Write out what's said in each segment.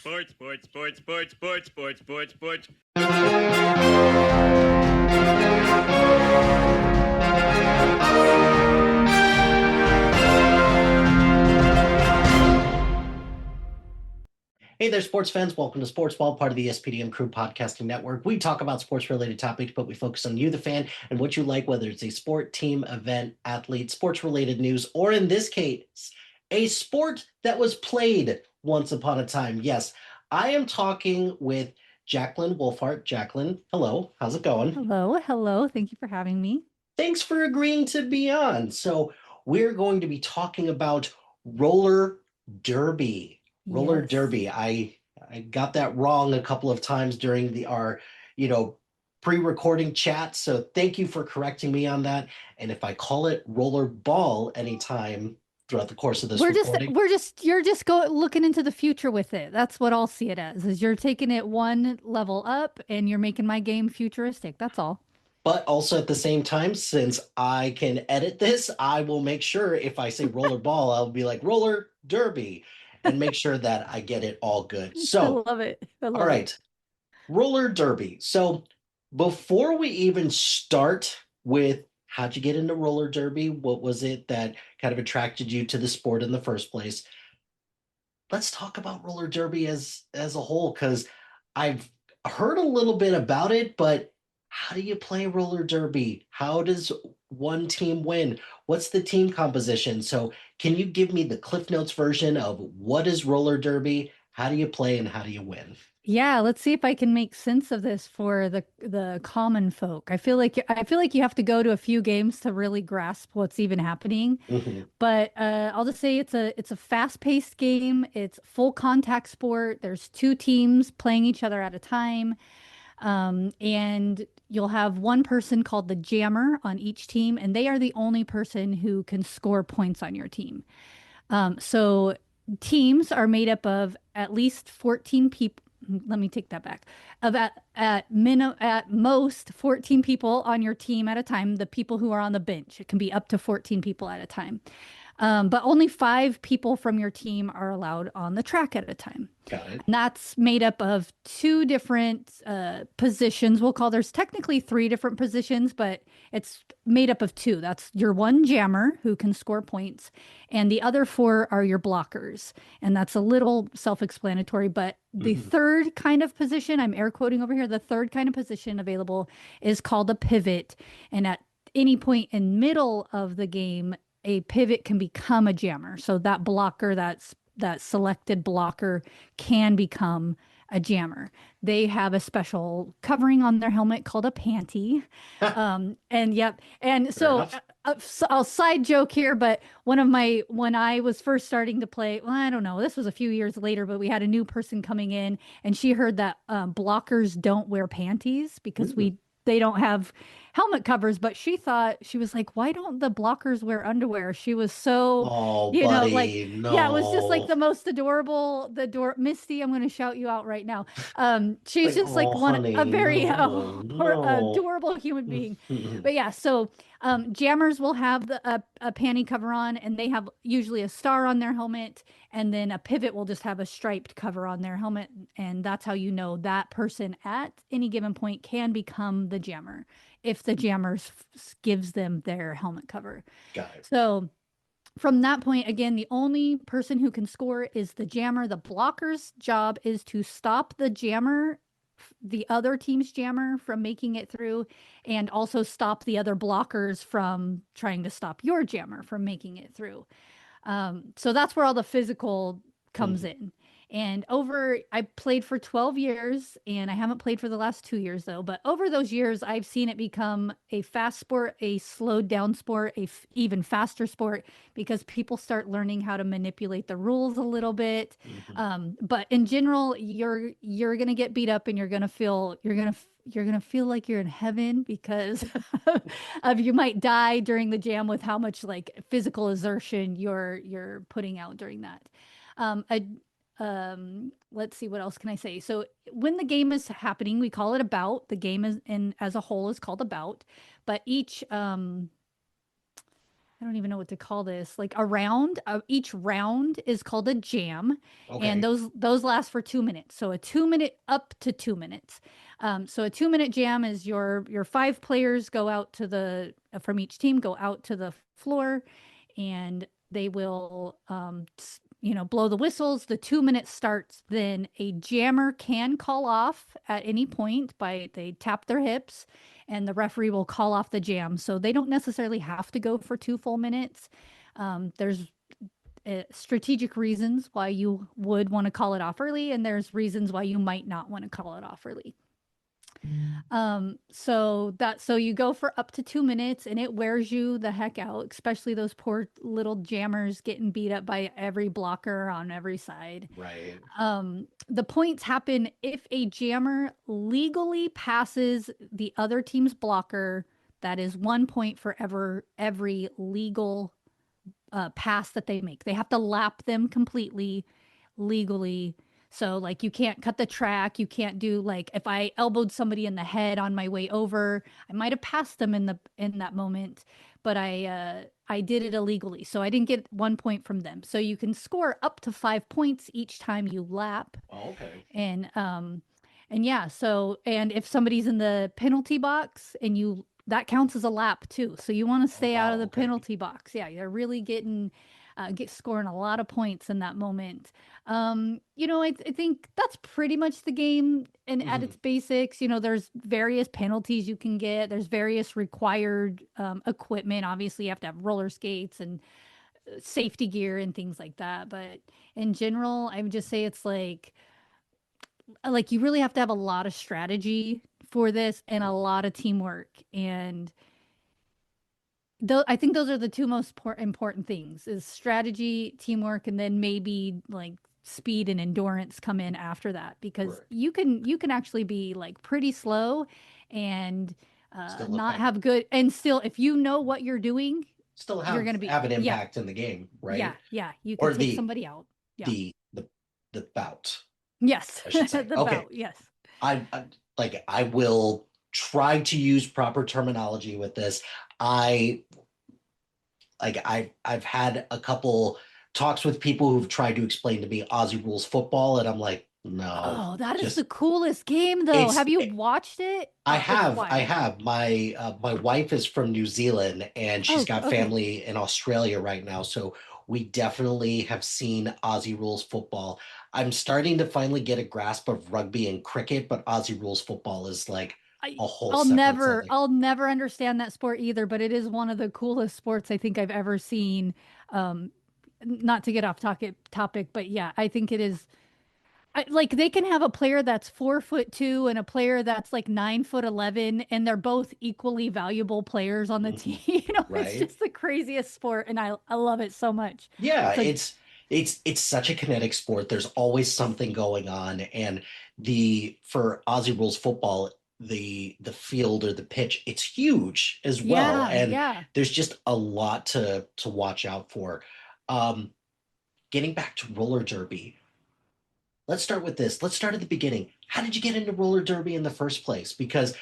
Sports, sports, sports, sports, sports, sports, sports, sports. Hey there, sports fans. Welcome to Sportsball, part of the SPDM Crew Podcasting Network. We talk about sports-related topics, but we focus on you, the fan, and what you like, whether it's a sport, team, event, athlete, sports-related news, or in this case, a sport that was played once upon a time. Yes, I am talking with Jacquelynn Wolfheart. Jacquelynn, hello. How's it going? Hello. Thank you for having me. Thanks for agreeing to be on. So we're going to be talking about roller derby. Roller Yes. derby. I got that wrong a couple of times during our pre-recording chat. So thank you for correcting me on that. And if I call it roller ball anytime throughout the course of this recording, You're just looking into the future with it. That's what I'll see it as, is you're taking it one level up and you're making my game futuristic. That's all. but also at the same time, since I can edit this, I will make sure if I say roller ball, I'll be like roller derby and make sure that I get it all good. I So, love it. I all love it. right, roller derby. So before we even start with how'd you get into roller derby, what was it that kind of attracted you to the sport in the first place? Let's talk about roller derby as a whole, because I've heard a little bit about it, but how do you play roller derby? How does one team win? What's the team composition? So can you give me the Cliff Notes version of what is roller derby? How do you play and how do you win? Yeah, let's see if I can make sense of this for the common folk. I feel like you have to go to a few games to really grasp what's even happening. Mhm. But I'll just say it's a fast-paced game. It's full contact sport. There's two teams playing each other at a time. And you'll have one person called the jammer on each team, and they are the only person who can score points on your team. So teams are made up of at least 14 people. Let me take that back. Of at most 14 people on your team at a time. The people who are on the bench, it can be up to 14 people at a time. But only 5 people from your team are allowed on the track at a time. Got it. And that's made up of two different positions. There's technically 3 different positions, but it's made up of 2. That's your one jammer who can score points, and the other 4 are your blockers. And that's a little self-explanatory, but the third kind of position, I'm air quoting over here, the third kind of position available is called a pivot. And at any point in middle of the game, a pivot can become a jammer. So that blocker, that selected blocker can become a jammer. They have a special covering on their helmet called a panty. And yep. And so I'll side joke here, but when I was first starting to play, well, I don't know, this was a few years later, but we had a new person coming in and she heard that blockers don't wear panties because they don't have helmet covers, but she was like, why don't the blockers wear underwear? She was so, Oh, like, buddy, yeah, it was just like no. the most adorable, Misty, I'm going to shout you out right now. She's Like, just like oh, a honey, very no, no. adorable human being. But yeah, so jammers will have a panty cover on, and they have usually a star on their helmet, and then a pivot will just have a striped cover on their helmet, and that's how you know that person at any given point can become the jammer if the jammers gives them their helmet cover. Got it. So from that point, again, the only person who can score is the jammer. The blocker's job is to stop the jammer, the other team's jammer, from making it through, and also stop the other blockers from trying to stop your jammer from making it through. So that's where all the physical comes in. And I played for 12 years, and I haven't played for the last 2 years though, but over those years, I've seen it become a fast sport, a slowed down sport, even faster sport, because people start learning how to manipulate the rules a little bit. But in general, you're going to get beat up and you're gonna feel like you're in heaven because of you might die during the jam with how much like physical exertion you're putting out during that. Um, a, let's see, what else can I say? So when the game is happening, we call it a bout. The game is as a whole is called a bout, but I don't even know what to call this. Like a round, each round is called a jam, and Okay. those last for 2 minutes. So a 2 minute up to 2 minutes. So a 2 minute jam is your five players go out to the from each team go out to the floor, and they will blow the whistles. The 2 minutes starts. Then a jammer can call off at any point by they tap their hips, and the referee will call off the jam. So they don't necessarily have to go for 2 full minutes. There's strategic reasons why you would want to call it off early, and there's reasons why you might not want to call it off early. So you go for up to 2 minutes, and it wears you the heck out, especially those poor little jammers getting beat up by every blocker on every side. Right. The points happen if a jammer legally passes the other team's blocker. That is 1 point for every legal pass that they make. They have to lap them completely legally. So like you can't cut the track, you can't do like if I elbowed somebody in the head on my way over, I might have passed them in that moment, but I did it illegally. So I didn't get 1 point from them. So you can score up to 5 points each time you lap. Oh, okay. And yeah, so and if somebody's in the penalty box and you that counts as a lap too. So you want to stay out of the penalty box. Yeah, you're really scoring a lot of points in that moment. I think that's pretty much the game and at its basics. There's various penalties you can get. There's various required equipment. Obviously, you have to have roller skates and safety gear and things like that. But in general, I would just say it's like you really have to have a lot of strategy for this and a lot of teamwork. And I think those are the two most important things is strategy, teamwork, and then maybe like speed and endurance come in after that because Right. you can actually be like pretty slow and not effective. have good and still if you know what you're doing, Still you're have gonna be have an impact in the game, right? yeah, you Or could take somebody out. Yeah. the bout, Yes. I should say. The Okay. bout. Yes. I will try to use proper terminology with this. I've had a couple talks with people who've tried to explain to me Aussie rules football, and I'm like, no, Oh, that is the just coolest game though. it's Have you watched it? I It's have. I wild. have. My wife is from New Zealand and she's Oh, got okay. family in Australia right now. So we definitely have seen Aussie rules football. I'm starting to finally get a grasp of rugby and cricket, but Aussie rules football is like I a whole I'll separate never thing. I'll never understand that sport either, but it is one of the coolest sports I think I've ever seen. Um, Not to get off topic, but yeah, I think it is like they can have a player that's 4'2" and a player that's like 9'11", and they're both equally valuable players on the Mhm. team. It's Right? just the craziest sport, and I love it so much. Yeah, So it's such a kinetic sport. There's always something going on, and the for Aussie rules football, the field or the pitch, it's huge as well, yeah, and yeah. there's just a lot to watch out for. Um, Getting back to roller derby, let's start with this. Let's start at the beginning. How did you get into roller derby in the first place? Because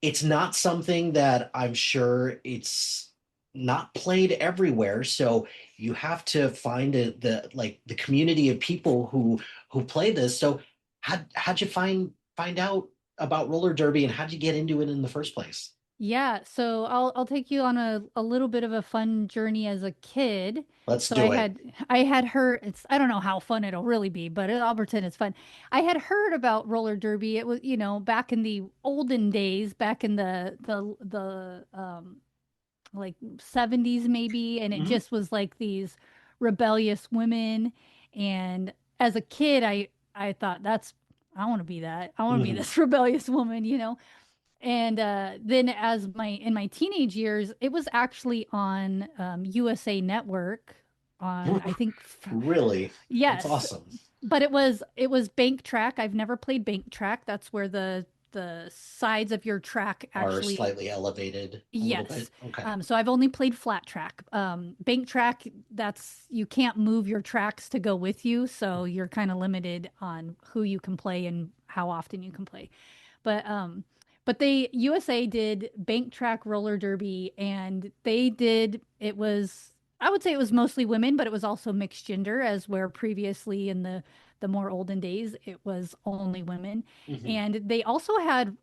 it's not something that I'm sure it's not played everywhere. So you have to find the community of people who play this. So how'd you find out about roller derby and how'd you get into it in the first place? Yeah, so I'll take you on a little bit of a fun journey as a kid. Let's So do it. I had heard I don't know how fun it'll really be, but I'll pretend it's fun. I had heard about roller derby. It was, back in the olden days, back in the like 70s maybe, and it Mhm. just was like these rebellious women. And as a kid, I thought I want to be that. I want to be Mhm. this rebellious woman. And then as in my teenage years, it was actually on USA Network on I think Really? That's yes, awesome. but it was bank track. I've never played bank track. That's where the sides of your track Are actually slightly elevated a little yes. bit. Okay. So I've only played flat track. Bank track, that's you can't move your tracks to go with you, so you're kind of limited on who you can play and how often you can play. But but USA did bank track roller derby, and it was, I would say it was mostly women, but it was also mixed gender, as where previously in the more olden days it was only women. Hmm. And they also had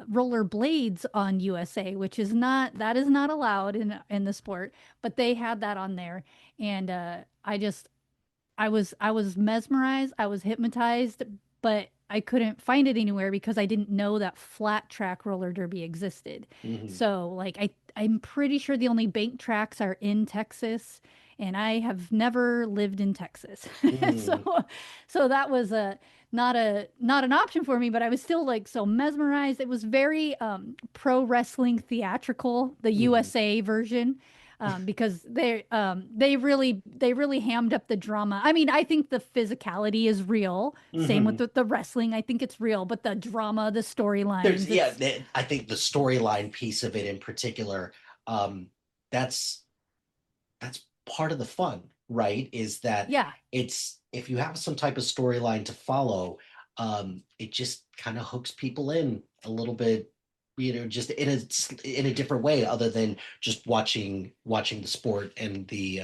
roller blades on USA, which is not allowed in the sport, but they had that on there. And I was mesmerized, I was hypnotized, but I couldn't find it anywhere because I didn't know that flat track roller derby existed. Hmm. So like I'm pretty sure the only bank tracks are in Texas, and I have never lived in Texas. Hmm. So that was not an option for me, but I was still like so mesmerized. It was very pro wrestling theatrical, the Hmm. USA version, because they really hammed up the drama. I mean, I think the physicality is real. Same with Hmm. the wrestling. I think it's real, but the drama, the There's storylines, yeah, it's I think the storyline piece of it in particular, um, that's that's part of the fun, right? Is that yeah. it's if you have some type of storyline to follow, it just kind of hooks people in a little bit, just in a different way other than just watching the sport and the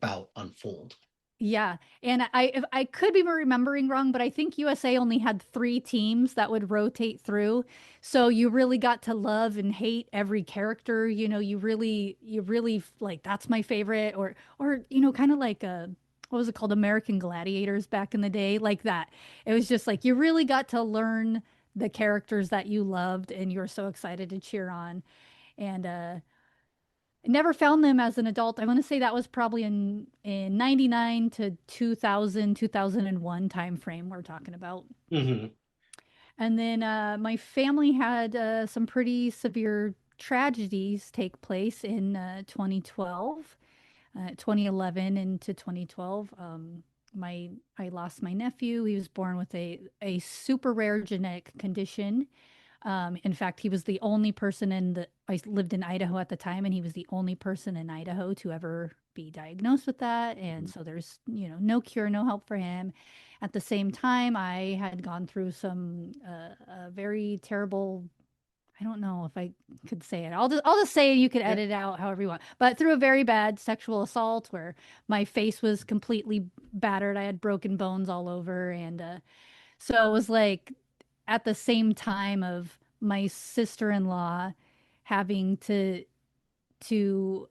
bout unfold. Yeah, and I could be remembering wrong, but I think USA only had three teams that would rotate through. So you really got to love and hate every character. You really like that's my favorite, or kind of like what was it called, American Gladiators back in the day, like that. It was just like you really got to learn the characters that you loved and you were so excited to cheer on. And never found them as an adult. I want to say that was probably in 99 to 2000, 2001 time frame we're talking about. Hmm. And then my family had some pretty severe tragedies take place in 2012, 2011 into 2012. I lost my nephew. He was born with a super rare genetic condition. In fact, he was the only person I lived in Idaho at the time, and he was the only person in Idaho to ever be diagnosed with that. And so there's, no cure, no help for him. At the same time, I had gone through some very terrible, I don't know if I could say it. I'll just say you could Yeah. edit it out however you want. But through a very bad sexual assault where my face was completely battered. I had broken bones all over, and so it was like at the same time of my sister-in-law having to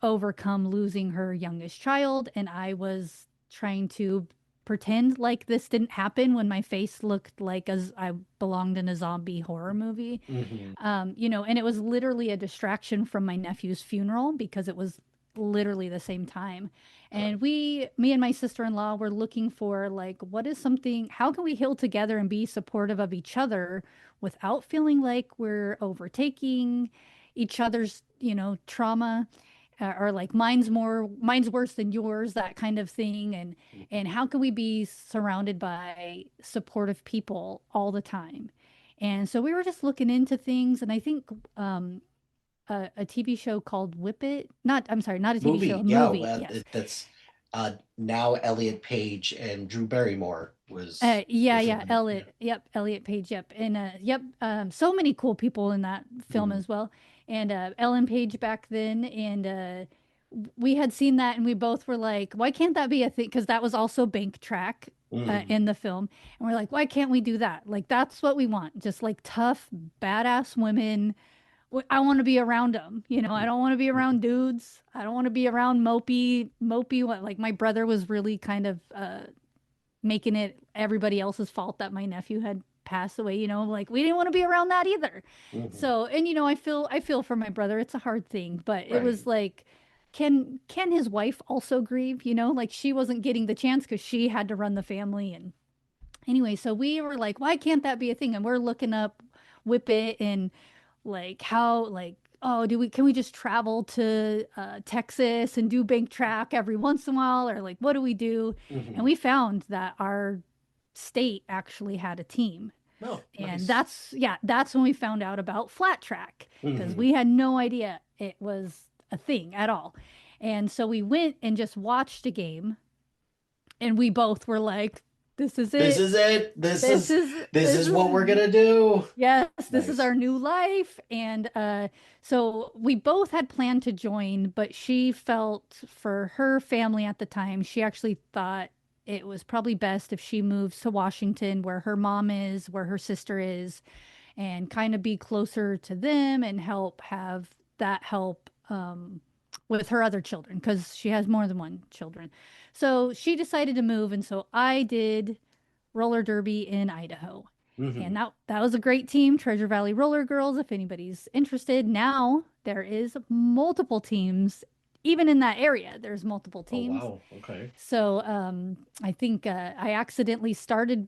overcome losing her youngest child, and I was trying to pretend like this didn't happen when my face looked like as I belonged in a zombie horror movie. Hmm. And it was literally a distraction from my nephew's funeral because it was literally the same time. And me and my sister-in-law were looking for like, what is something, how can we heal together and be supportive of each other without feeling like we're overtaking each other's, trauma, or like mine's worse than yours, that kind of thing. And how can we be surrounded by supportive people all the time? And so we were just looking into things, and I think a TV show called Whip It. Not, I'm sorry, not a TV show, Movie, a yeah, movie. well, Yes. that's now Elliot Page and Drew Barrymore Yeah, was yeah, in it. Yeah. Elliot. Yep, Elliot Page. Yep, and yep. So many cool people in that film Mhm. as well. And Ellen Page back then, and we had seen that, and we both were like, "Why can't that be a thing?" Because that was also bank track Mhm. in the film, and we're like, "Why can't we do that? Like that's what we want, just like tough, badass women. I want to be around them. I don't want to be Mhm. around dudes. I don't want to be around mopey. What like my brother was really kind of making it everybody else's fault that my nephew had passed away. Like we didn't want to be around that either. Mhm. So, and I feel for my brother. It's a hard thing, but it Right. was like, can his wife also grieve? Like she wasn't getting the chance because she had to run the family. And anyway, so we were like, why can't that be a thing? And we're looking up Whip It and like how like, oh, can we just travel to Texas and do bank track every once in a while, or like what do we do? And Mhm. we found that our state actually had a team. Oh, And nice. that's when we found out about flat track, because Mhm. we had no idea it was a thing at all. And so we went and just watched a game, and we both were like, This is This it. is it. This This is is this this is what we're is gonna do. Yes, this is Nice. our new life. And so we both had planned to join, but she felt for her family at the time, she actually thought it was probably best if she moves to Washington, where her mom is, where her sister is, and kind of be closer to them and help have that help with her other children because she has more than one children. So she decided to move, and so I did roller derby in Idaho. Hmm. And that was a great team, Treasure Valley Roller Girls, if anybody's interested. Now there is multiple teams, even in that area, there's multiple Oh teams. wow. Okay. So I think I accidentally started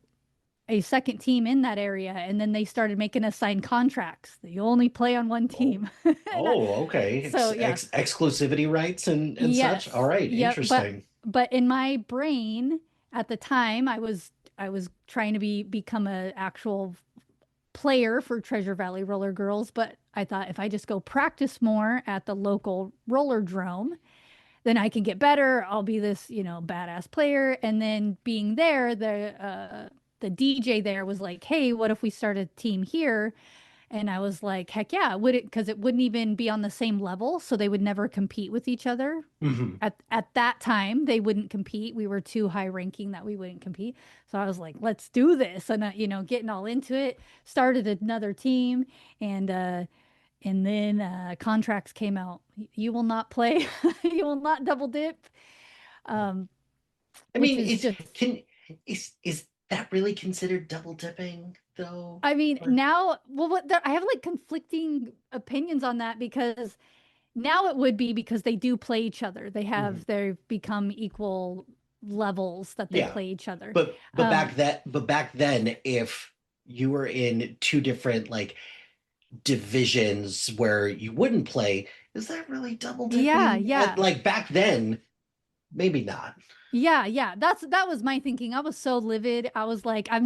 a second team in that area, and then they started making us sign contracts that you only play on one Oh. team. Oh, okay. So yeah, Exclusivity rights and such. All yes, right. yep. Interesting. But in my brain at the time, I was trying to become a actual player for Treasure Valley Roller Girls, but I thought if I just go practice more at the local roller drome, then I can get better. I'll be this, badass player. And then being there, the DJ there was like, "Hey, what if we start a team here?" And I was like, "Heck yeah!" Would it? Because it wouldn't even be on the same level, so they would never compete with each other. Hmm. At that time, they wouldn't compete. We were too high ranking that we wouldn't compete. So I was like, "Let's do this!" And getting all into it. Started another team, and then contracts came out. You will not play. You will not double dip. Um, I which mean, is is just can is that really considered double dipping though? I mean, Or now, well, I have like conflicting opinions on that because now it would be because they do play each other. Mhm. They've become equal levels that they Yeah, play each other. but Um, back then, if you were in two different like divisions where you wouldn't play, is that really double yeah, dipping? yeah. Like back then, maybe not. Yeah, yeah. That was my thinking. I was so livid. I was like, I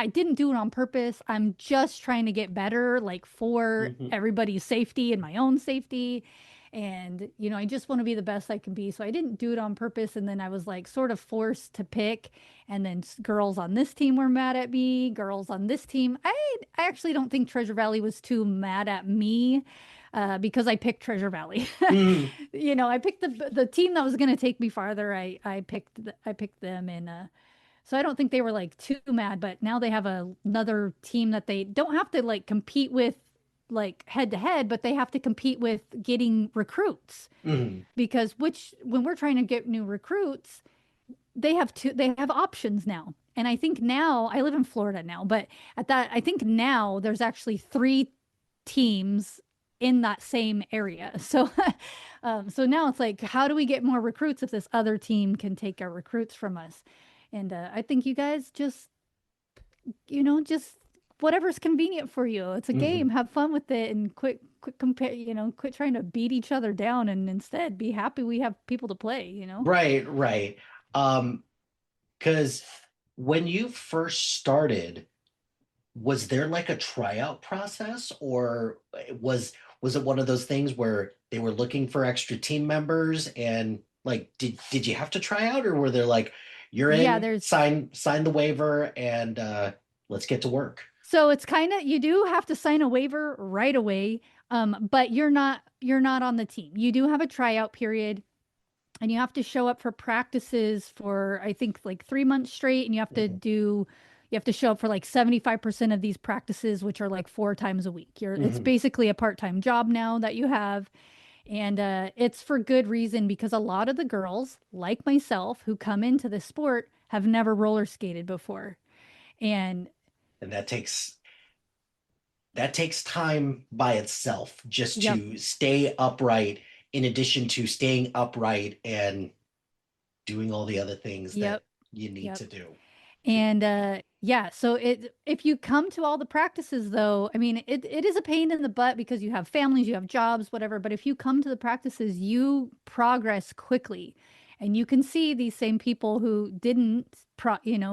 didn't do it on purpose. I'm just trying to get better, like for Hmm. everybody's safety and my own safety. And, I just want to be the best I can be. So I didn't do it on purpose. And then I was like sort of forced to pick. And then girls on this team were mad at me, girls on this team. I actually don't think Treasure Valley was too mad at me because I picked Treasure Valley. Hmm. I picked the team that was going to take me farther. I picked them, and so I don't think they were like too mad. But now they have another team that they don't have to like compete with like head to head, but they have to compete with getting recruits Hmm. because which when we're trying to get new recruits, they have options now. And I think now I live in Florida now, but at that I think now there's actually three teams in that same area. So so now it's like how do we get more recruits if this other team can take our recruits from us? And I think you guys just whatever's convenient for you. It's a Hmm. game. Have fun with it and quit compare, quit trying to beat each other down and instead be happy we have people to play. Right, right. Because when you first started, was there like a tryout process, or was it one of those things where they were looking for extra team members and like did you have to try out, or were they like, you're Yeah, in, there's sign the waiver and let's get to work? so it's kind of you do have to sign a waiver right away. But you're not on the team. You do have a tryout period and you have to show up for practices for I think like 3 months straight, and Mhm. you have to show up for like 75% of these practices, which are like 4 times a week. It's Mhm. basically a part-time job now that you have. And it's for good reason because a lot of the girls, like myself, who come into this sport have never roller skated before. And And that takes time by itself just yep, to stay upright, in addition to staying upright and doing all the other things yep, that you need yep. to do. And yeah, so if you come to all the practices though, I mean it is a pain in the butt because you have families, you have jobs, whatever, but if you come to the practices, you progress quickly. And you can see these same people who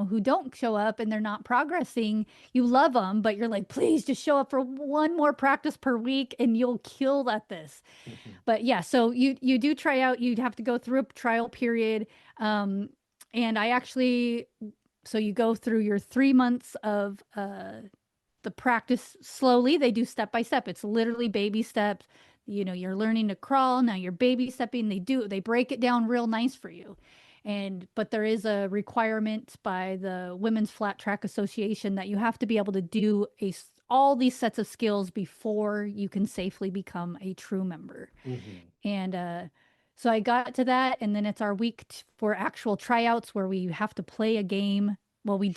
who don't show up and they're not progressing. You love them, but you're like, please just show up for one more practice per week and you'll kill at this. Mhm. But yeah, so you do try out, you'd have to go through a trial period. And I actually so you go through your 3 months of the practice slowly. They do step by step. It's literally baby steps. You know, you're learning to crawl. Now you're baby stepping. They break it down real nice for you. But there is a requirement by the Women's Flat Track Association that you have to be able to do all these sets of skills before you can safely become a true member. And so I got to that, and then it's our week for actual tryouts where we have to play a game. Well, we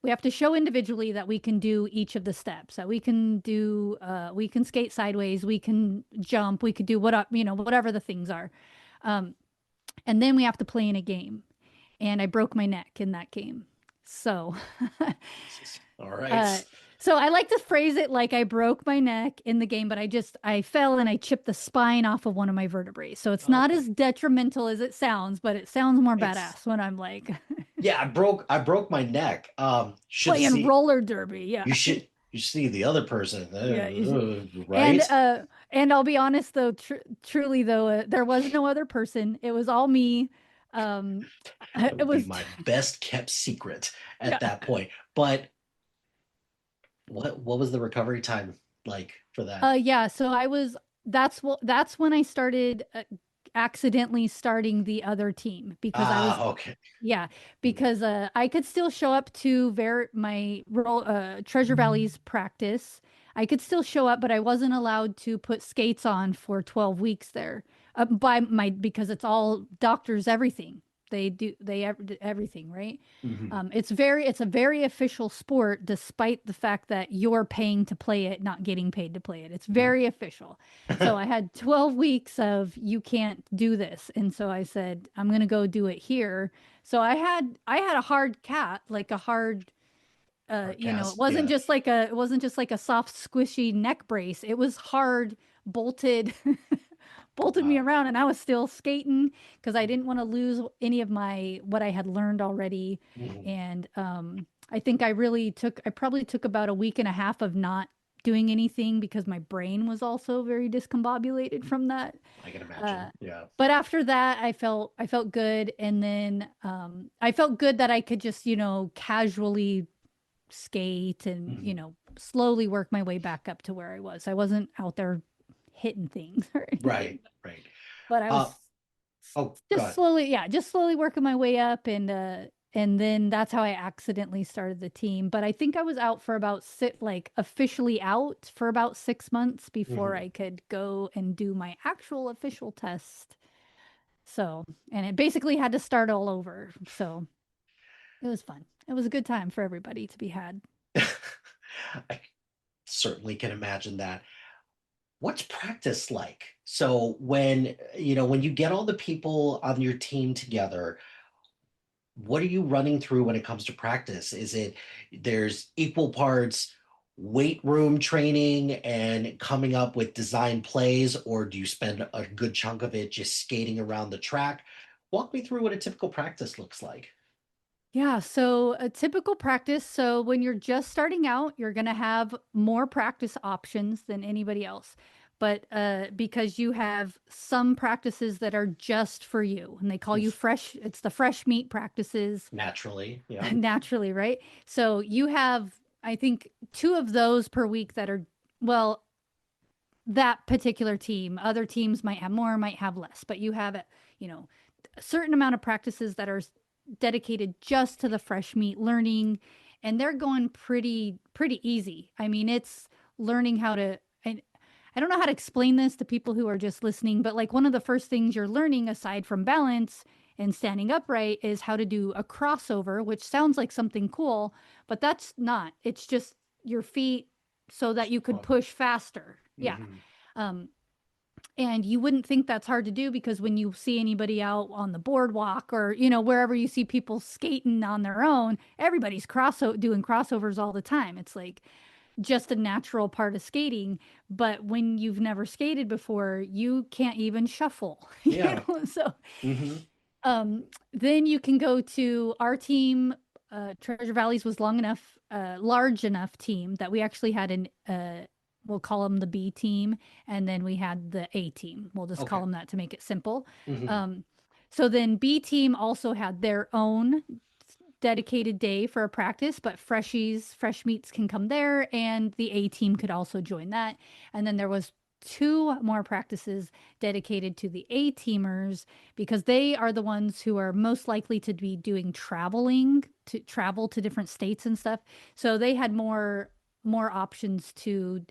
have to show individually that we can do each of the steps, that we can do, we can skate sideways, we can jump, we could do whatever the things are. And then we have to play in a game. And I broke my neck in that game. So, all right. So I like to phrase it like I broke my neck in the game, but I fell and I chipped the spine off of one of my vertebrae. So it's not as detrimental as it sounds, but it sounds more badass when I'm like, yeah, I broke my neck. Playing roller derby. Yeah. You see the other person. Yeah, right. And I'll be honest though, truly though, there was no other person. It was all me. It was my best kept secret at that point. But what was the recovery time like for that? Yeah, so that's when I started accidentally starting the other team, because I was okay. Yeah, because I could still show up to my Treasure Valley's practice. I could still show up, but I wasn't allowed to put skates on for 12 weeks there. Because it's all doctors, everything. Everything, right? It's a very official sport, despite the fact that you're paying to play it, not getting paid to play it. It's very official. So I had 12 weeks of, you can't do this. And so I said, I'm going to go do it here. So I had a hard cat, like a hard, it wasn't just like a soft, squishy neck brace. It was hard, bolted me around, and I was still skating because I didn't want to lose any of what I had learned already. And I think I probably took about a week and a half of not doing anything because my brain was also very discombobulated from that. I can imagine. Yeah. But after that, I felt good. And then I felt good that I could just, casually skate and, slowly work my way back up to where I was. I wasn't out there hitting things or anything. Right. But I was just slowly working my way up, and then that's how I accidentally started the team. But I think I was out for officially out for about 6 months before I could go and do my actual official test. So, and it basically had to start all over. So it was fun. It was a good time for everybody to be had. I certainly can imagine that. What's practice like? So when you get all the people on your team together, what are you running through when it comes to practice? Is it there's equal parts weight room training and coming up with design plays, or do you spend a good chunk of it just skating around the track? Walk me through what a typical practice looks like. Yeah, so a typical practice. So when you're just starting out, you're going to have more practice options than anybody else. But because you have some practices that are just for you, and they call you fresh, it's the fresh meat practices. Naturally, yeah. Naturally, right? So you have, I think, 2 of those per week that are, well, that particular team. Other teams might have more, might have less, but you have a certain amount of practices that are dedicated just to the fresh meat learning, and they're going pretty easy. I mean, it's learning how to, I don't know how to explain this to people who are just listening, but like one of the first things you're learning aside from balance and standing upright is how to do a crossover, which sounds like something cool, but that's not. It's just your feet so that you could push faster. Yeah. And you wouldn't think that's hard to do, because when you see anybody out on the boardwalk or, wherever you see people skating on their own, everybody's doing crossovers all the time. It's like just a natural part of skating. But when you've never skated before, you can't even shuffle. Yeah. So then you can go to our team. Treasure Valley's was large enough team that we actually had we'll call them the B team, and then we had the A team. We'll just call them that to make it simple. So then B team also had their own dedicated day for a practice, but fresh meats can come there, and the A team could also join that. And then there was two more practices dedicated to the A teamers because they are the ones who are most likely to be doing travel to different states and stuff. So they had more options to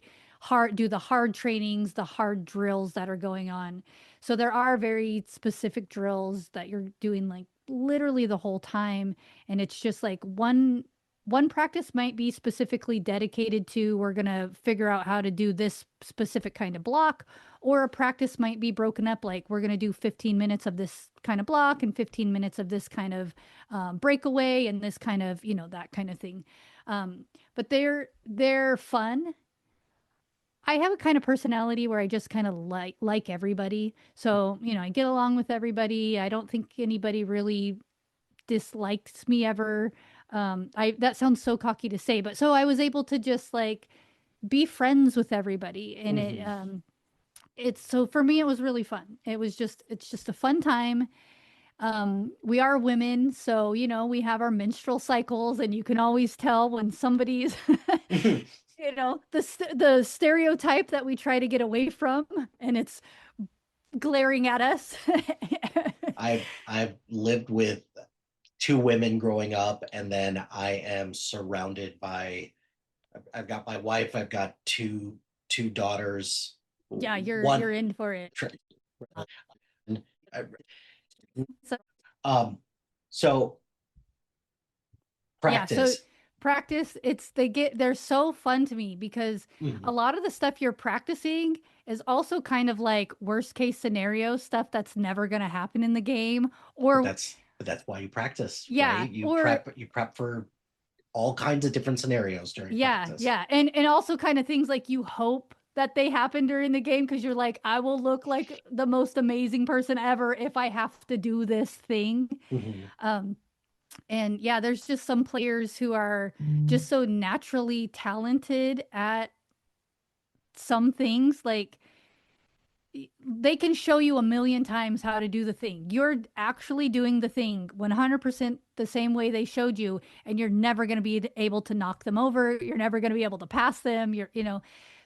do the hard trainings, the hard drills that are going on. So there are very specific drills that you're doing like literally the whole time, and it's just like one practice might be specifically dedicated to we're going to figure out how to do this specific kind of block, or a practice might be broken up like we're going to do 15 minutes of this kind of block and 15 minutes of this kind of breakaway and this kind of, that kind of thing. But they're fun. I have a kind of personality where I just kind of like everybody. So, I get along with everybody. I don't think anybody really dislikes me ever. That sounds so cocky to say, but so I was able to just like be friends with everybody. And it's so for me it was really fun. It's just a fun time. We are women, so we have our menstrual cycles, and you can always tell when somebody's the stereotype that we try to get away from, and it's glaring at us. I've lived with two women growing up, and then I am surrounded by. I've got my wife. I've got two daughters. Yeah, you're in for it. So practice. Yeah, so practice, they're so fun to me because a lot of the stuff you're practicing is also kind of like worst case scenario stuff that's never going to happen in the game, or but that's why you practice, yeah, right? or you prep for all kinds of different scenarios during practice. Yeah, and also kind of things like you hope that they happen during the game because you're like, I will look like the most amazing person ever if I have to do this thing. And yeah, there's just some players who are just so naturally talented at some things. Like they can show you a million times how to do the thing. You're actually doing the thing 100% the same way they showed you, and you're never going to be able to knock them over. You're never going to be able to pass them.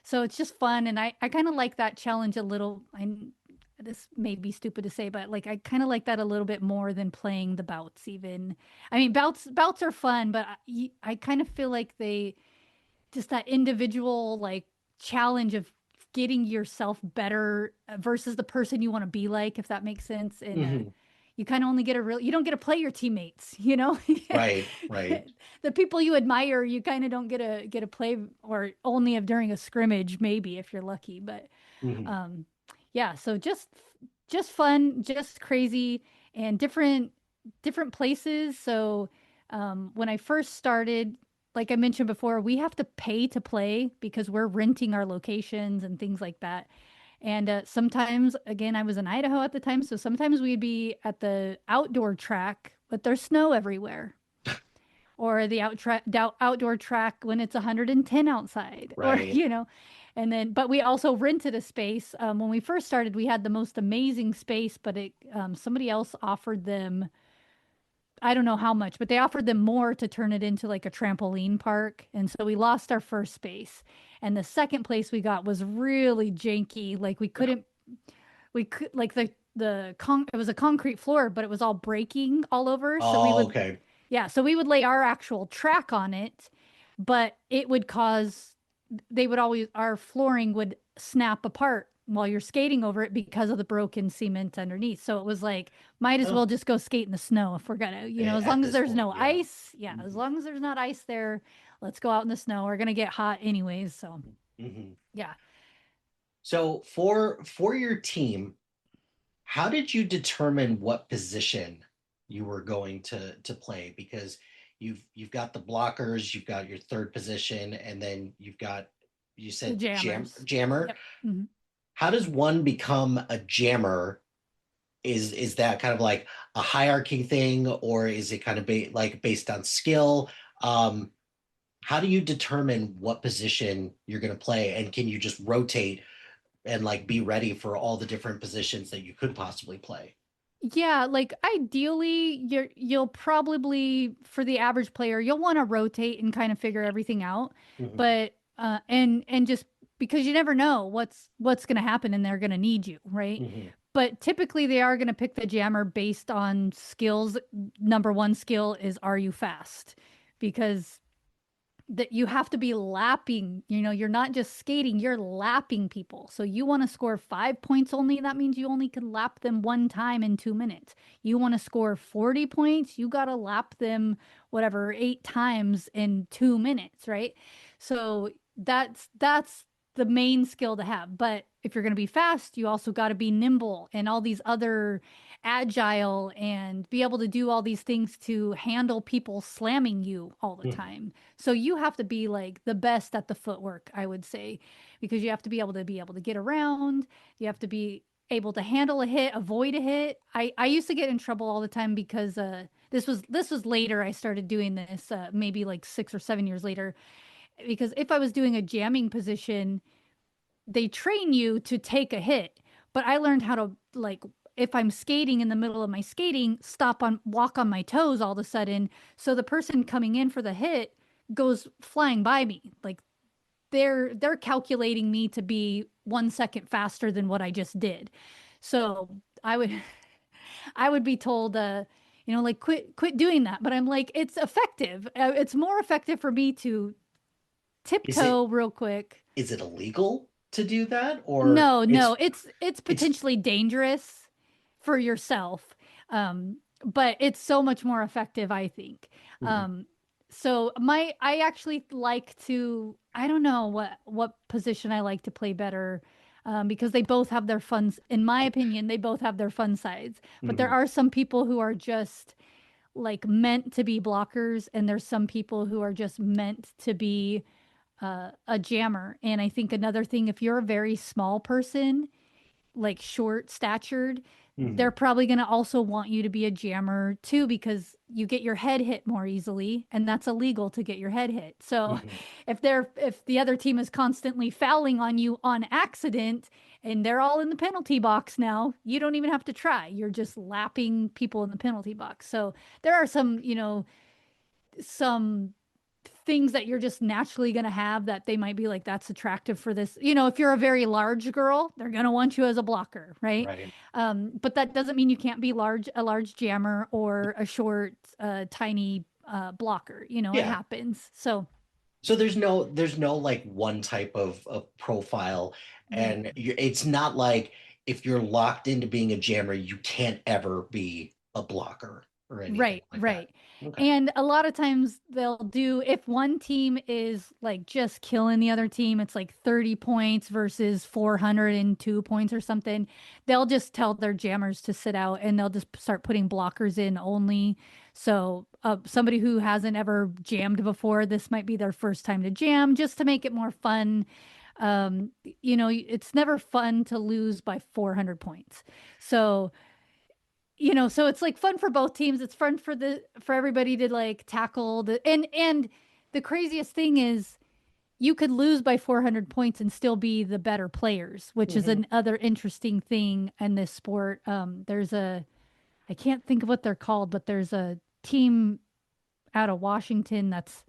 So it's just fun. And I kind of like that challenge a little. This may be stupid to say, but like I kind of like that a little bit more than playing the bouts even. I mean, bouts are fun, but I kind of feel like they just that individual like challenge of getting yourself better versus the person you want to be like, if that makes sense. And you kind of only get you don't get to play your teammates, Right. The people you admire, you kind of don't get to play, or only if during a scrimmage, maybe if you're lucky. But yeah, so just fun, just crazy, and different places. So when I first started, like I mentioned before, we have to pay to play because we're renting our locations and things like that. And sometimes, again, I was in Idaho at the time, so sometimes we'd be at the outdoor track, but there's snow everywhere. Or the outdoor track when it's 110 outside, right. or and then, but we also rented a space. When we first started, we had the most amazing space, but somebody else offered them, I don't know how much, but they offered them more to turn it into like a trampoline park. And so we lost our first space. And the second place we got was really janky. Like we could like it was a concrete floor, but it was all breaking all over. So okay. Yeah, so we would lay our actual track on it, but it would our flooring would snap apart while you're skating over it because of the broken cement underneath. So it was like, might as well just go skate in the snow if we're gonna, as long as there's no ice. Yeah, as long as there's not ice there, let's go out in the snow. We're gonna get hot anyways. So yeah. So for your team, how did you determine what position you were going to play? Because you've got the blockers, you've got your third position, and then you said jammer. Yep. How does one become a jammer? Is that kind of like a hierarchy thing, or is it kind of based on skill? How do you determine what position you're going to play, and can you just rotate and like be ready for all the different positions that you could possibly play? Yeah, like ideally you'll probably for the average player, you'll want to rotate and kind of figure everything out. Mhm, But and just because you never know what's going to happen and they're going to need you, right? mhm, But typically they are going to pick the jammer based on skills. Number one skill is are you fast? Because that you have to be lapping, you're not just skating, you're lapping people. So you want to score 5 points only, that means you only can lap them one time in 2 minutes. You want to score 40 points, you got to lap them whatever 8 times in 2 minutes, right? So that's the main skill to have. But if you're going to be fast, you also got to be nimble and all these other agile and be able to do all these things to handle people slamming you all the mhm, time. So you have to be like the best at the footwork, I would say, because you have to be able to get around. You have to be able to handle a hit, avoid a hit. I used to get in trouble all the time because this was later. I started doing this maybe like 6 or 7 years later, because if I was doing a jamming position, they train you to take a hit, but I learned how to like if I'm skating in the middle of my skating, walk on my toes all of a sudden. So the person coming in for the hit goes flying by me. Like they're calculating me to be 1 second faster than what I just did. So I would I would be told like quit doing that. But I'm like, it's effective. It's more effective for me to Is it tiptoe real quick. is it illegal to do that, or No, no, it's it's potentially dangerous for yourself. But it's so much more effective, I think. mhm, Um, so I actually like to, I don't know what position I like to play better. Because they both have their fun, in my opinion, they both have their fun sides. But there mhm, are some people who are just like meant to be blockers, and there's some people who are just meant to be a jammer. And I think another thing, if you're a very small person, like short statured, they're mhm, probably going to also want you to be a jammer too, because you get your head hit more easily, and that's illegal to get your head hit. So mhm. if the other team is constantly fouling on you on accident and they're all in the penalty box now, you don't even have to try. You're just lapping people in the penalty box. So there are some things that you're just naturally going to have that they might be like, that's attractive for this. If you're a very large girl, they're going to want you as a blocker, right? Right. But that doesn't mean you can't be a large jammer or a short, tiny blocker. It Yeah. happens. So, So there's no like one type of profile, mm, and it's not like if you're locked into being a jammer, you can't ever be a blocker or anything right, like that. right. Okay. And a lot of times they'll do, if one team is like just killing the other team, it's like 30 points versus 402 points or something. They'll just tell their jammers to sit out and they'll just start putting blockers in only. So, somebody who hasn't ever jammed before, this might be their first time to jam just to make it more fun. It's never fun to lose by 400 points. So, so it's like fun for both teams. It's fun for everybody to like tackle and the craziest thing is you could lose by 400 points and still be the better players, which is Mhm. another interesting thing in this sport. I can't think of what they're called, but there's a team out of Washington that's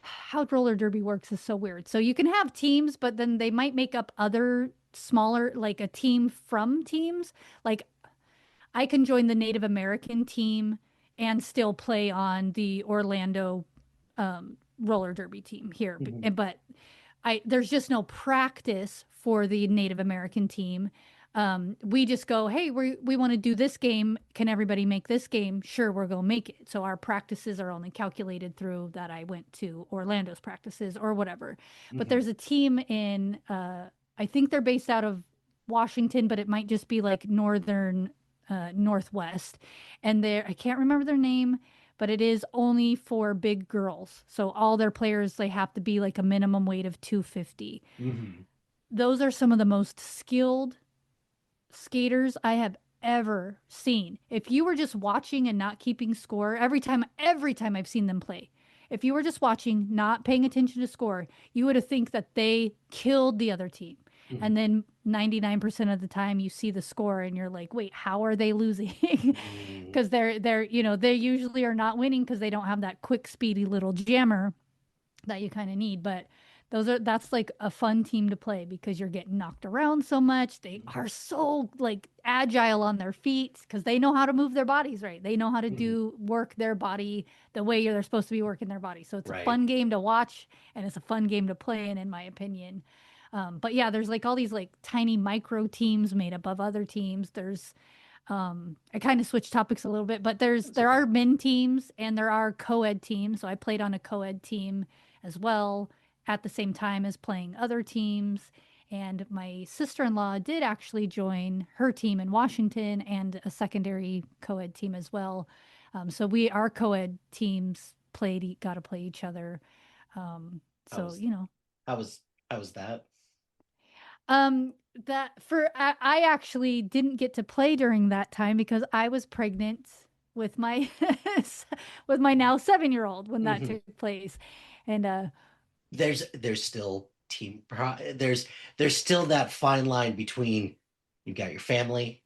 how roller derby works is so weird. So you can have teams, but then they might make up other smaller, like a team from teams. Like I can join the Native American team and still play on the Orlando roller derby team here. Mhm. But there's just no practice for the Native American team. We just go, hey, we want to do this game. Can everybody make this game? Sure, we're going to make it. So our practices are only calculated through that I went to Orlando's practices or whatever. But Mhm. there's a team in, I think they're based out of Washington, but it might just be like northern, northwest. And I can't remember their name, but it is only for big girls. So all their players, they have to be like a minimum weight of 250. Mhm. Those are some of the most skilled skaters I have ever seen. If you were just watching and not keeping score, every time I've seen them play, if you were just watching, not paying attention to score, you would have think that they killed the other team. Mhm. And then 99% of the time you see the score and you're like, wait, how are they losing? Mm. Because they usually are not winning because they don't have that quick, speedy little jammer that you kind of need. But that's like a fun team to play because you're getting knocked around so much. They are so like agile on their feet because they know how to move their bodies right. They know how to Mhm. work their body the way they're supposed to be working their body. So it's a Right. fun game to watch and it's a fun game to play in my opinion. But yeah, there's like all these like tiny micro teams made up of other teams. There's I kind of switched topics a little bit, but That's there okay. are men teams and there are co-ed teams. So I played on a co-ed team as well at the same time as playing other teams. And my sister-in-law did actually join her team in Washington and a secondary co-ed team as well. So our co-ed teams got to play each other. Um, How so was you know, how was how was that? Um, I actually didn't get to play during that time because I was pregnant with my with my now 7-year-old when that Mhm. took place, and There's still there's still that fine line between you've got your family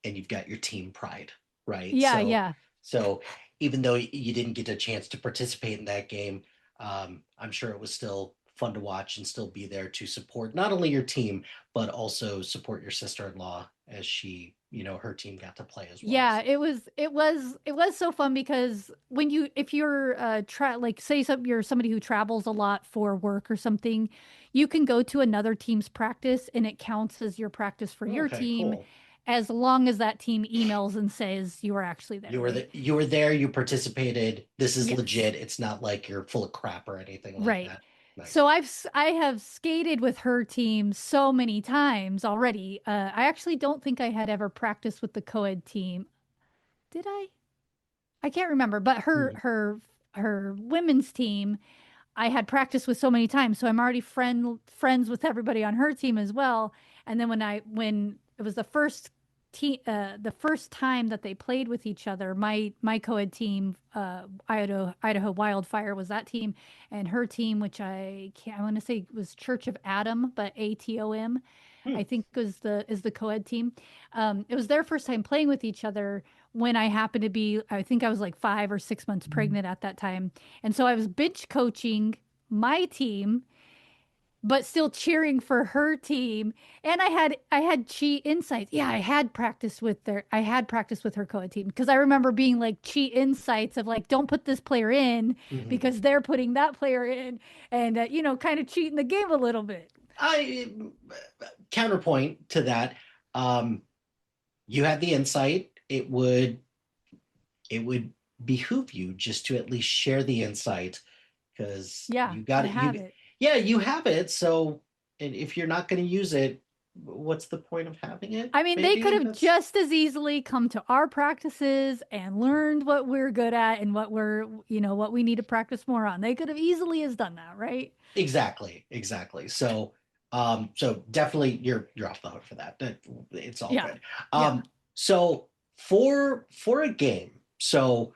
and you've got your team pride, right? yeah, So yeah, so even though you didn't get a chance to participate in that game, I'm sure it was still fun to watch and still be there to support not only your team but also support your sister-in-law as she, her team got to play as well. yeah. It was so fun because if you're like say you're somebody who travels a lot for work or something, you can go to another team's practice and it counts as your practice for your Okay, team, cool. as long as that team emails and says you were actually there, right? You were there, you participated. This is Yes. legit. It's not like you're full of crap or anything like Right. that. So Nice. I have skated with her team so many times already. I actually don't think I had ever practiced with the co-ed team. Did I? I can't remember, but Mhm. her women's team I had practiced with so many times, so I'm already friends with everybody on her team as well. And then when it was the first time that they played with each other, my co-ed team, Idaho Wildfire was that team, and her team, which I want to say was Church of Adam, but ATOM. Hmm. I think is the co-ed team. It was their first time playing with each other when I happened to be, I think I was like 5 or 6 months pregnant at that time. And so I was bench coaching my team, but still cheering for her team. And I had cheat insights. Yeah, I had practiced with her co-ed team because I remember being like cheat insights of like, don't put this player in Mhm. because they're putting that player in, and kind of cheating the game a little bit. I counterpoint to that. Um, you had the insight. It would behoove you just to at least share the insight because Yeah, you got I it. have it. Yeah, you have it. So, and if you're not going to use it, what's the point of having it? I mean, they could Maybe have that's just as easily come to our practices and learned what we're good at and what we need to practice more on. They could have easily has done that, right? exactly. So definitely you're off the hook for that. It's all Yeah. good. Yeah. So for a game, so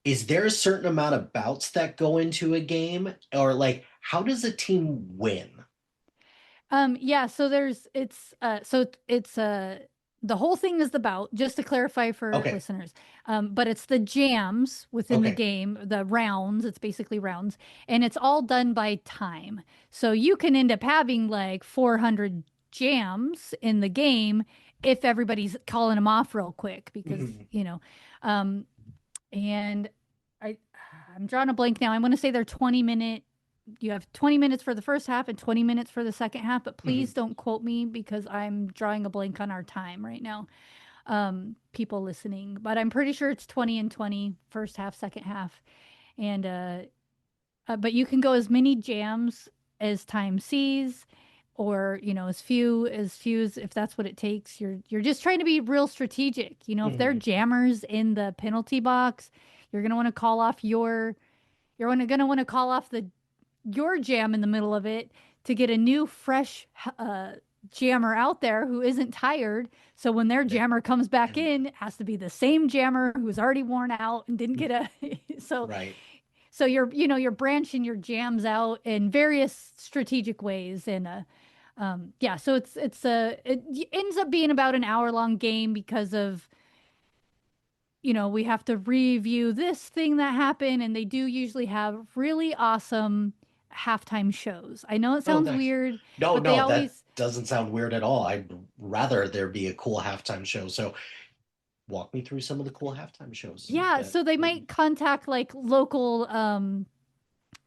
is there a certain amount of bouts that go into a game, or like how does a team win? Yeah, so it's the whole thing is the bout, just to clarify for Okay, listeners. But it's the jams within the okay. game, the rounds, it's basically rounds, and it's all done by time. So you can end up having like 400 jams in the game if everybody's calling them off real quick because, Mhm. um and I I'm drawing a blank now. I'm going to say they're 20-minute. You have 20 minutes for the first half and 20 minutes for the second half, but please Mhm. don't quote me because I'm drawing a blank on our time right now. People listening, but I'm pretty sure it's 20 and 20, first half, second half. And but you can go as many jams as time sees, or as few as if that's what it takes. You're just trying to be real strategic. If they're Mhm. jammers in the penalty box, you're gonna want to call off gonna want to call off your jam in the middle of it to get a new fresh jammer out there who isn't tired. So when their That- jammer comes back and in, it has to be the same jammer who's already worn out and didn't get a so right. so you're branching your jams out in various strategic ways. And Yeah, so it ends up being about an hour long game because of, we have to review this thing that happened, and they do usually have really awesome halftime shows. I know it Oh, sounds nice. weird, No, but they no, that always, doesn't sound weird at all. I'd rather there be a cool halftime show. So walk me through some of the cool halftime shows yeah, that so they that you. might contact like local,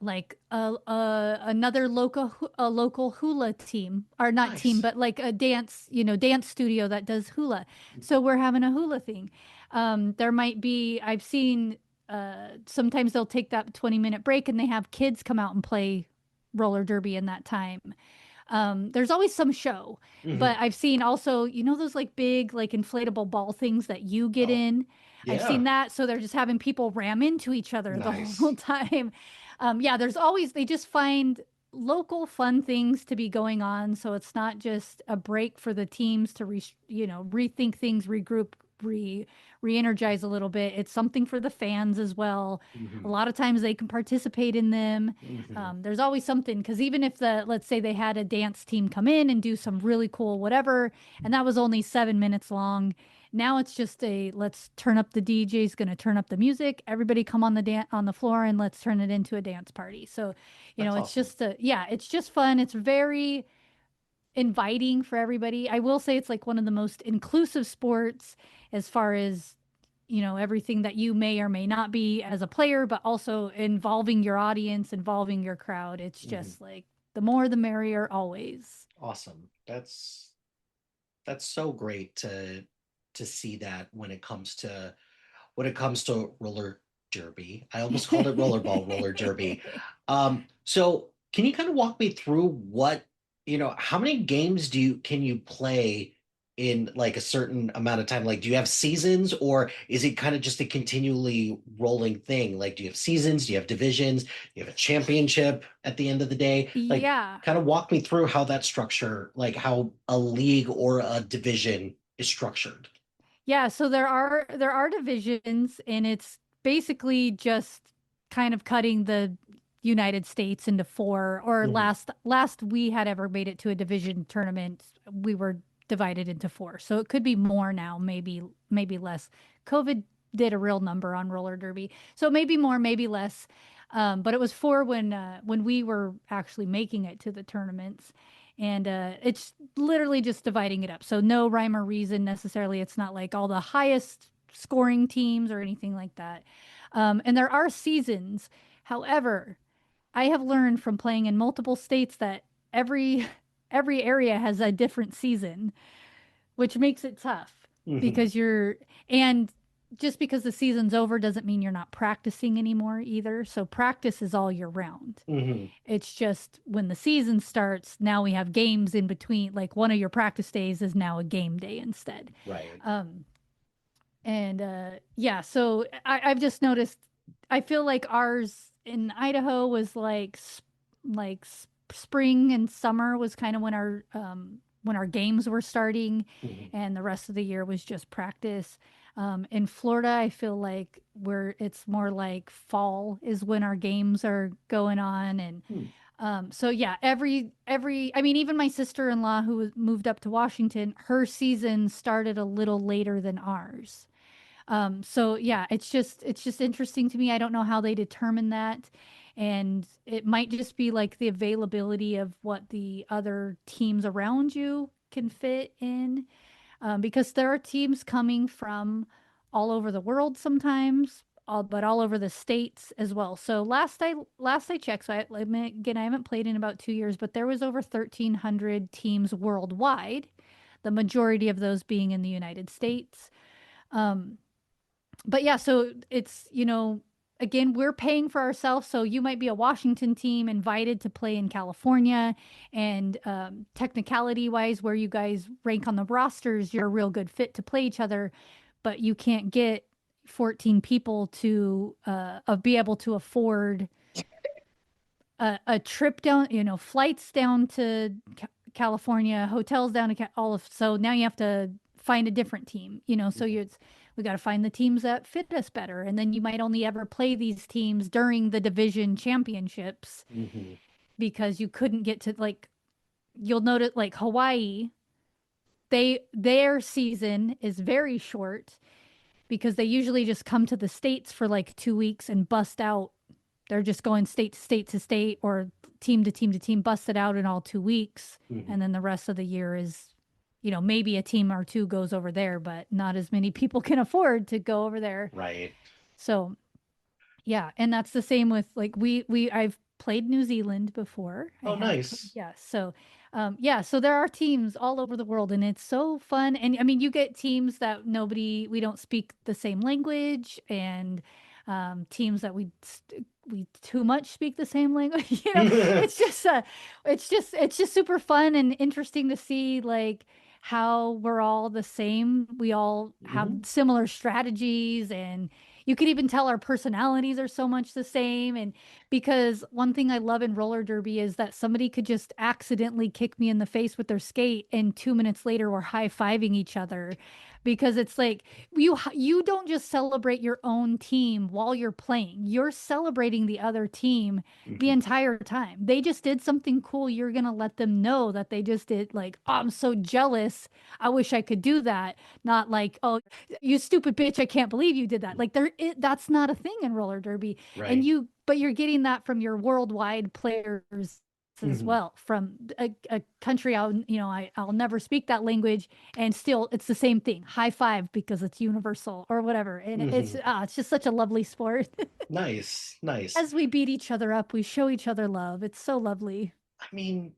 like another local hula team, or not team, Nice. but like a dance, dance studio that does hula. So we're having a hula thing. There might be, I've seen, sometimes they'll take that 20-minute break and they have kids come out and play roller derby in that time. There's always some show, Hmm. but I've seen also, those like big, like inflatable ball things that you get Oh, in. I've yeah. seen that. So they're just having people ram into each other the whole Nice. time. Yeah, there's always, they just find local fun things to be going on. So it's not just a break for the teams to, rethink things, regroup, re-energize a little bit. It's something for the fans as well. A Hmm. lot of times they can participate in them. Hmm. There's always something, because even if let's say they had a dance team come in and do some really cool whatever, and that was only 7 minutes long, now it's just let's turn up, the DJ's going to turn up the music. Everybody come on on the floor and let's turn it into a dance party. So, That's it's awesome. just yeah, it's just fun. It's very inviting for everybody. I will say it's like one of the most inclusive sports as far as, everything that you may or may not be as a player, but also involving your audience, involving your crowd. It's Hmm. just like the more the merrier always. Awesome. That's so great to see that when it comes to roller derby. I almost called it rollerball, roller derby. So can you kind of walk me through how many games can you play in like a certain amount of time? Like, do you have seasons, or is it kind of just a continually rolling thing? Like, do you have seasons? Do you have divisions? Do you have a championship at the end of the day? Like, Yeah. kind of walk me through how that structure, like how a league or a division is structured. Yeah, so there are divisions, and it's basically just kind of cutting the United States into four. Or Mhm. last we had ever made it to a division tournament, we were divided into four. So it could be more now, maybe less. COVID did a real number on roller derby, so maybe more, maybe less. But it was four when we were actually making it to the tournaments. And it's literally just dividing it up. So no rhyme or reason necessarily. It's not like all the highest scoring teams or anything like that. And there are seasons. However, I have learned from playing in multiple states that every every area has a different season, which makes it tough Mhm. because and just because the season's over doesn't mean you're not practicing anymore either. So practice is all year round. Mhm. It's just when the season starts, now we have games in between. Like one of your practice days is now a game day instead. Right. Um, and yeah, so I've just noticed, I feel like ours in Idaho was spring and summer was kind of when our games were starting, Mhm. and the rest of the year was just practice. In Florida, I feel like where it's more like fall is when our games are going on. And Hmm. so yeah, I mean, even my sister-in-law who moved up to Washington, her season started a little later than ours. So yeah, it's just interesting to me. I don't know how they determine that. And it might just be like the availability of what the other teams around you can fit in. Because there are teams coming from all over the world sometimes, but all over the states as well. So last I checked, so again, I haven't played in about 2 years, but there was over 1,300 teams worldwide. The majority of those being in the United States. Um, but yeah, so it's, again, we're paying for ourselves. So you might be a Washington team invited to play in California. And technicality wise, where you guys rank on the rosters, you're a real good fit to play each other. But you can't get 14 people to be able to afford a trip down, flights down to California, hotels down to all of. So now you have to find a different team, so Mhm. we got to find the teams that fit us better. And then you might only ever play these teams during the division championships Mhm. because you couldn't get to, like, you'll notice like Hawaii, their season is very short because they usually just come to the States for like 2 weeks and bust out. They're just going state to state to state or team to team to team, bust it out in all 2 weeks. Mhm. And then the rest of the year is, maybe a team or two goes over there, but not as many people can afford to go over there. Right. So yeah, and that's the same with like I've played New Zealand before. Oh, nice. Yeah. So yeah, so there are teams all over the world and it's so fun. And I mean, you get teams that we don't speak the same language and teams that we too much speak the same language. It's just super fun and interesting to see like how we're all the same. We all have Mhm. similar strategies and you could even tell our personalities are so much the same. And because one thing I love in roller derby is that somebody could just accidentally kick me in the face with their skate, and 2 minutes later we're high-fiving each other. Because it's like you don't just celebrate your own team while you're playing. You're celebrating the other team the Mhm. entire time. They just did something cool. You're gonna let them know that they just did like, oh, I'm so jealous. I wish I could do that. Not like, oh, you stupid bitch, I can't believe you did that. Like that's not a thing in roller derby. And Right. but you're getting that from your worldwide players as Mhm. well, from a country I'll never speak that language, and still it's the same thing. High five because it's universal or whatever. And Mhm. it's just such a lovely sport. Nice. Nice. As we beat each other up, we show each other love. It's so lovely. I mean,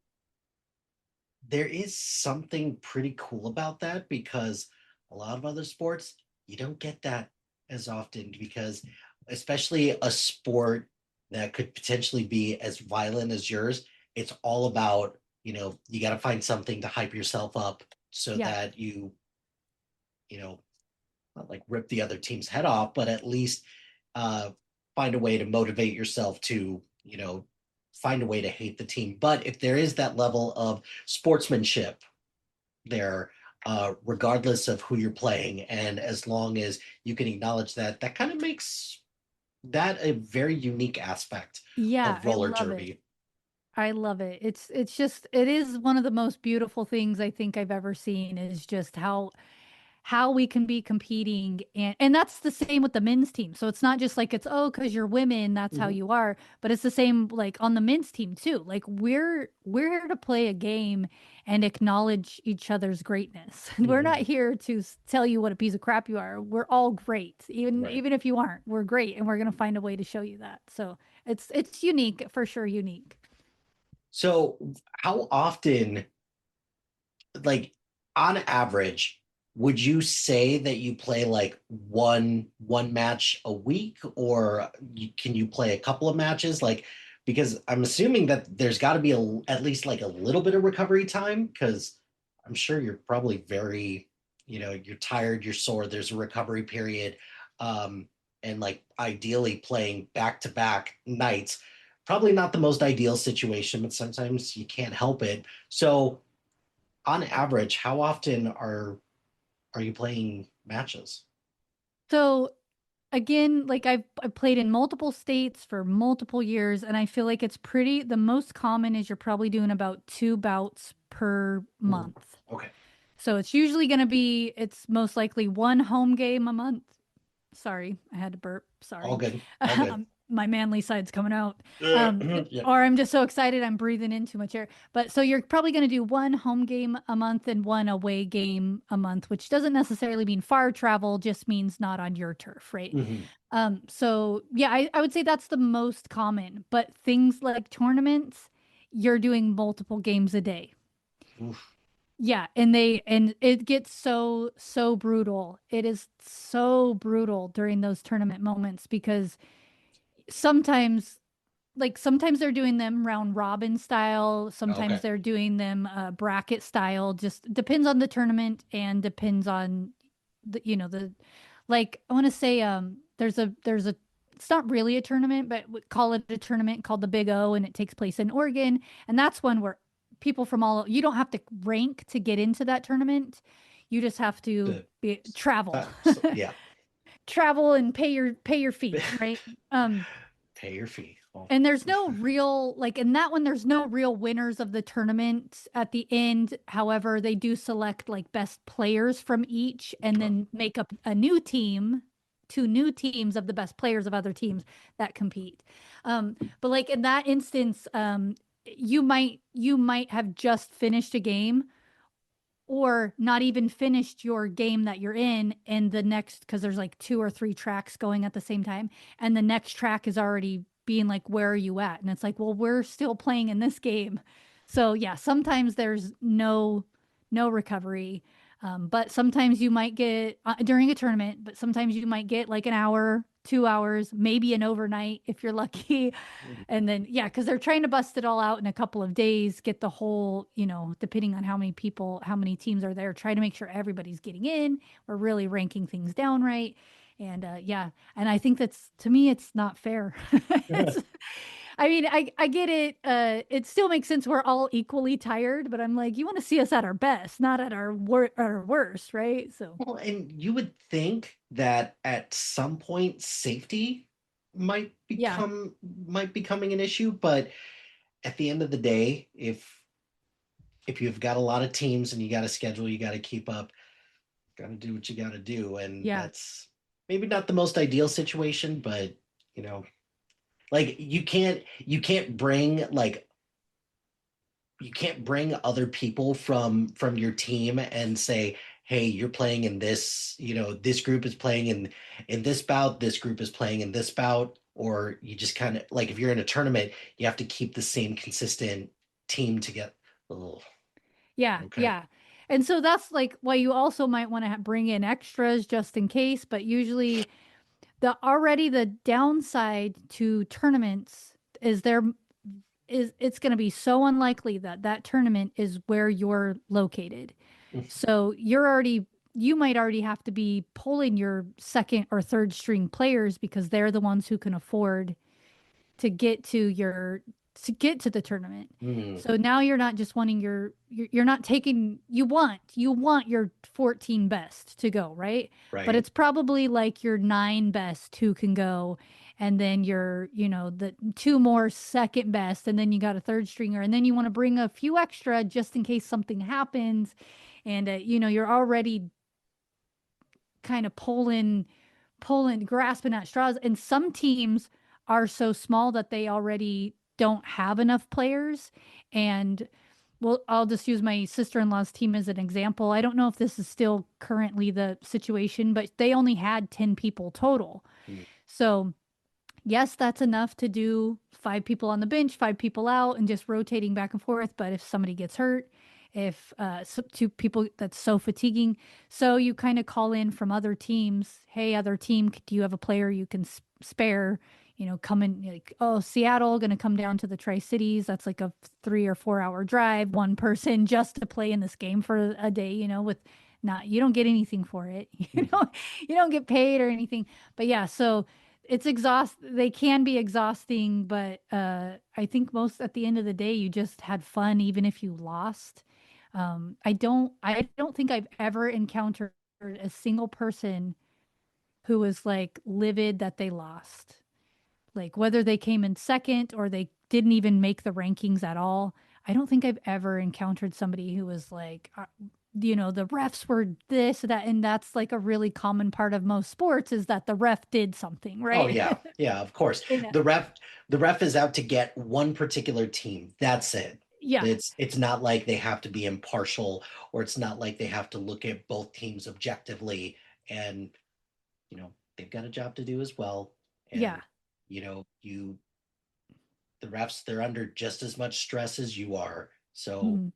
there is something pretty cool about that because a lot of other sports, you don't get that as often because, especially a sport that could potentially be as violent as yours, it's all about, you got to find something to hype yourself up so Yeah. that you know, not like rip the other team's head off, but at least uh, find a way to motivate yourself to, find a way to hate the team. But if there is that level of sportsmanship there, regardless of who you're playing, and as long as you can acknowledge that, that kind of makes that a very unique aspect Yeah, of I roller love it. derby. I love it. It is one of the most beautiful things I think I've ever seen is just how we can be competing, and that's the same with the men's team. So it's not just like it's because you're women, that's how Mhm. you are, but it's the same like on the men's team too. Like we're here to play a game and acknowledge each other's greatness. We're not Mhm. here to tell you what a piece of crap you are. We're all great. Even Right. even if you aren't, we're great and we're going to find a way to show you that. So it's unique, for sure unique. So, how often, like on average, would you say that you play like one match a week, or can you play a couple of matches? Like, because I'm assuming that there's got to be at least like a little bit of recovery time, because I'm sure you're probably very, you're tired, you're sore. There's a recovery period, um, and like ideally playing back to back nights. Probably not the most ideal situation, but sometimes you can't help it. So on average, how often are you playing matches? So again, like I've played in multiple states for multiple years, and I feel like the most common is you're probably doing about 2 bouts per Mm, month. okay, So it's most likely one home game a month. Sorry, I had to burp. all Sorry. good, all good. My manly side's coming out. Yeah. Or I'm just so excited I'm breathing in too much air. But so you're probably going to do one home game a month and one away game a month, which doesn't necessarily mean far travel, just means not on your turf, right? Mhm. So yeah, I would say that's the most common. But things like tournaments, you're doing multiple games a day. Oof. Yeah, and it gets so brutal. It is so brutal during those tournament moments because sometimes sometimes they're doing them round robin style, sometimes Okay, they're doing them bracket style. Just depends on the tournament and depends on the like I want to say there's a it's not really a tournament, but we call it a tournament called the Big O, and it takes place in Oregon, and that's one where people from you don't have to rank to get into that tournament. You just have to the travel. yeah, Travel and pay your fee, right? Um pay your fee. Oh, And there's no real, like in that one, there's no real winners of the tournament at the end. However, they do select like best players from each and then make up a new team, two new teams of the best players of other teams that compete. But like in that instance, you might have just finished a game or not even finished your game that you're in, and the next, because there's like two or three tracks going at the same time, and the next track is already being like, where are you at? And it's like, well, we're still playing in this game. So yeah, sometimes there's no recovery. But sometimes you might get during a tournament, but sometimes you might get like an hour, 2 hours, maybe an overnight if you're lucky. And then, yeah, because they're trying to bust it all out in a couple of days, get the whole, depending on how many people, how many teams are there, try to make sure everybody's getting in. We're really ranking things down right. And yeah, and I think that's, to me, it's not fair. It's, I mean, I get it. It still makes sense. We're all equally tired, but I'm like, you want to see us at our best, not at our worst, right? So, well, and you would think that at some point safety might yeah. become might becoming an issue, but at the end of the day, if you've got a lot of teams and you got a schedule, you got to keep up, got to do what you got to do, and Yeah. that's maybe not the most ideal situation, but you know, like you can't bring like you can't bring other people from your team and say, hey, you're playing in this, this group is playing in this bout, this group is playing in this bout, or you just kind of like if you're in a tournament, you have to keep the same consistent team together. Oh, Yeah, okay. yeah. And so that's like why you also might want to bring in extras just in case, but usually the downside to tournaments is it's going to be so unlikely that that tournament is where you're located. So you might already have to be pulling your second or third string players because they're the ones who can afford to get to the tournament. Mm, So now you're not just wanting you're not taking you want your 14 best to go, right? But right. it's probably like your 9 best who can go, and then the two more second best, and then you got a third stringer, and then you want to bring a few extra just in case something happens. And you're already kind of grasping at straws. And some teams are so small that they already don't have enough players. And well, I'll just use my sister-in-law's team as an example. I don't know if this is still currently the situation, but they only had 10 people total. Mm, So yes, that's enough to do 5 people on the bench, 5 people out, and just rotating back and forth. But if somebody gets hurt, if two people, that's so fatiguing. So you kind of call in from other teams. Hey, other team, do you have a player you can spare? Come in, like, oh, Seattle going to come down to the Tri Cities. That's like a 3 or 4 hour drive, one person just to play in this game for a day. With not, you don't get anything for it. You mhm. don't you don't get paid or anything. But yeah, so it's they can be exhausting, but I think most at the end of the day you just had fun even if you lost. I don't think I've ever encountered a single person who was like livid that they lost, like whether they came in second or they didn't even make the rankings at all. I don't think I've ever encountered somebody who was like, the refs were this, that, and that's like a really common part of most sports is that the ref did something, Oh right? yeah, yeah, of course. You know, The ref is out to get one particular team. That's it. yeah, It's not like they have to be impartial, or it's not like they have to look at both teams objectively, and they've got a job to do as well. yeah. And you the refs, they're under just as much stress as you are. So Mhm.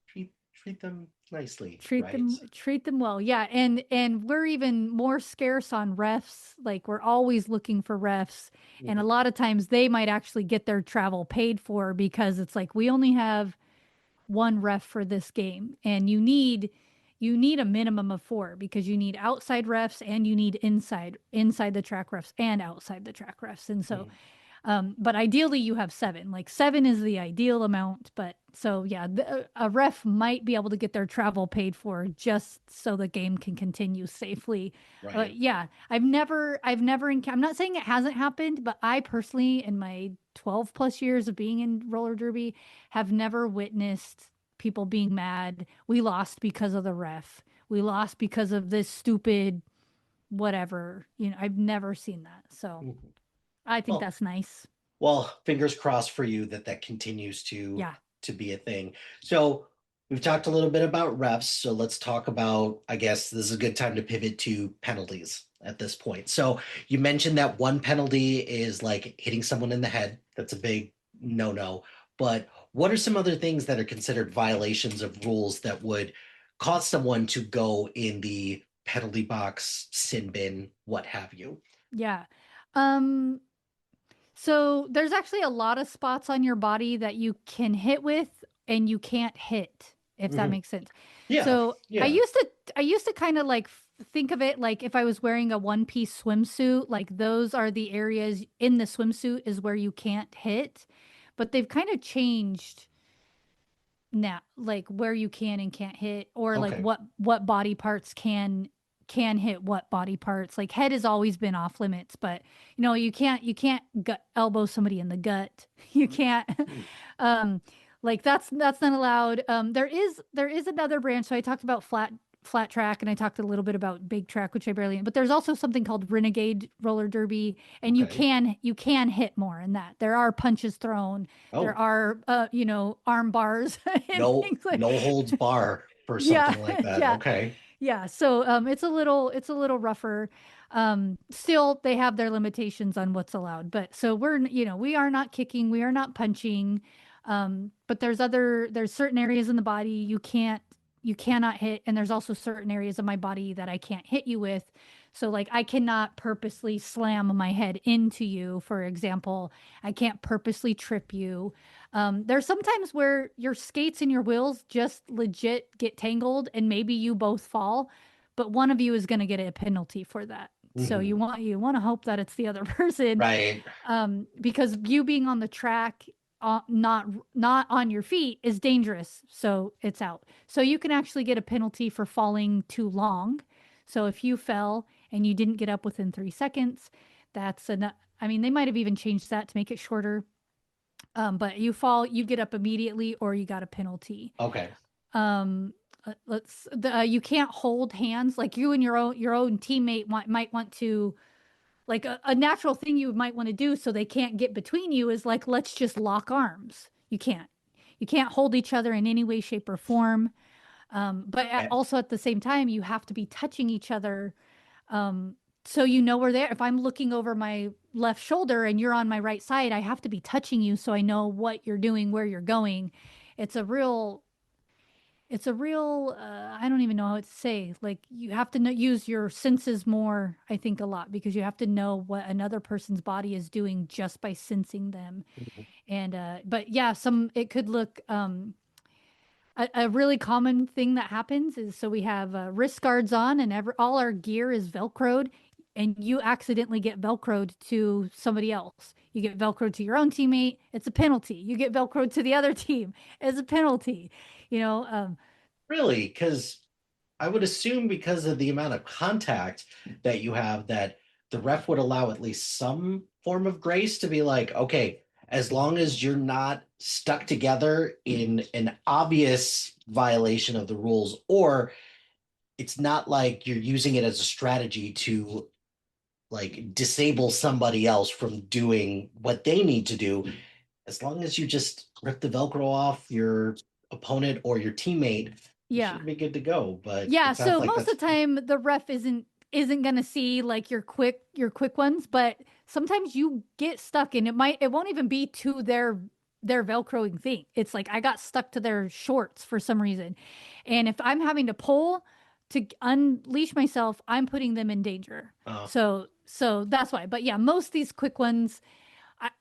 treat them nicely, treat right? them treat them well, yeah. And we're even more scarce on refs, like we're always looking for refs, and a Mhm. lot of times they might actually get their travel paid for because it's like we only have one ref for this game, and you need a minimum of 4 because you need outside refs and you need inside the track refs and outside the track refs. And so Mhm. But ideally you have 7. Like 7 is the ideal amount. But so yeah, a ref might be able to get their travel paid for just so the game can continue safely. Right. Yeah, I'm not saying it hasn't happened, but I personally, in my 12 plus years of being in roller derby, have never witnessed people being mad. We lost because of the ref. We lost because of this stupid whatever. I've never seen that. So Mhm. I think Well, that's nice. well, fingers crossed for you that that continues Yeah. to be a thing. So we've talked a little bit about refs. So let's talk about, I guess this is a good time to pivot to penalties at this point. So you mentioned that one penalty is like hitting someone in the head. That's a big no-no. But what are some other things that are considered violations of rules that would cause someone to go in the penalty box, sin bin, what have you? Yeah. Um, so there's actually a lot of spots on your body that you can hit with and you can't hit, if that Mhm. makes sense. Yeah, So yeah. I used to kind of like think of it like if I was wearing a one-piece swimsuit, like those are the areas in the swimsuit is where you can't hit. But they've kind of changed now, like where you can and can't hit, or like Okay. what body parts can hit what body parts. Like head has always been off limits, but you can't elbow somebody in the gut. You can't Hmm. um like that's not allowed. There is another branch. So I talked about flat track and I talked a little bit about big track, which I barely, but there's also something called renegade roller derby, and you Okay. can hit more in that. There are punches thrown, there Oh, are arm bars and no, things like no holds bar for yeah. something like that. Yeah. Okay. Yeah, so it's a little rougher. Still they have their limitations on what's allowed. But so we are not kicking, we are not punching. But there's certain areas in the body you cannot hit, and there's also certain areas of my body that I can't hit you with. So like I cannot purposely slam my head into you, for example. I can't purposely trip you. There's sometimes where your skates and your wheels just legit get tangled and maybe you both fall, but one of you is going to get a penalty for that. So Hmm. you want to hope that it's the other person, Right. because you being on the track, not on your feet is dangerous. So it's out. So you can actually get a penalty for falling too long. So if you fell and you didn't get up within 3 seconds, that's enough. I mean, they might have even changed that to make it shorter, but you fall, you get up immediately, or you got a penalty. Okay. Um, you can't hold hands. Like you and your own teammate might want to, like a natural thing you might want to do so they can't get between you is like, let's just lock arms. You can't hold each other in any way, shape, or form. But Okay. also at the same time, you have to be touching each other, um, so you know we're there. If I'm looking over my left shoulder and you're on my right side, I have to be touching you so I know what you're doing, where you're going. It's a real, I don't even know how to say. Like you have to use your senses more, I think, a lot, because you have to know what another person's body is doing just by sensing them. Mhm. And but yeah, it could look a really common thing that happens is, so we have wrist guards on and all our gear is Velcroed, and you accidentally get Velcroed to somebody else. You get Velcroed to your own teammate, it's a penalty. You get Velcroed to the other team, it's a penalty. You know, Really? Because I would assume because of the amount of contact that you have, that the ref would allow at least some form of grace to be like, okay, as long as you're not stuck together in an obvious violation of the rules, or it's not like you're using it as a strategy to like disable somebody else from doing what they need to do, as long as you just rip the Velcro off your opponent or your teammate, you yeah. should be good to go. But Yeah, it sounds so like most that's of the time the ref isn't going to see like your quick ones, but sometimes you get stuck and it won't even be to their velcroing thing. It's like I got stuck to their shorts for some reason. And if I'm having to pull to unleash myself, I'm putting them in danger. uh, So that's why. But yeah, most of these quick ones,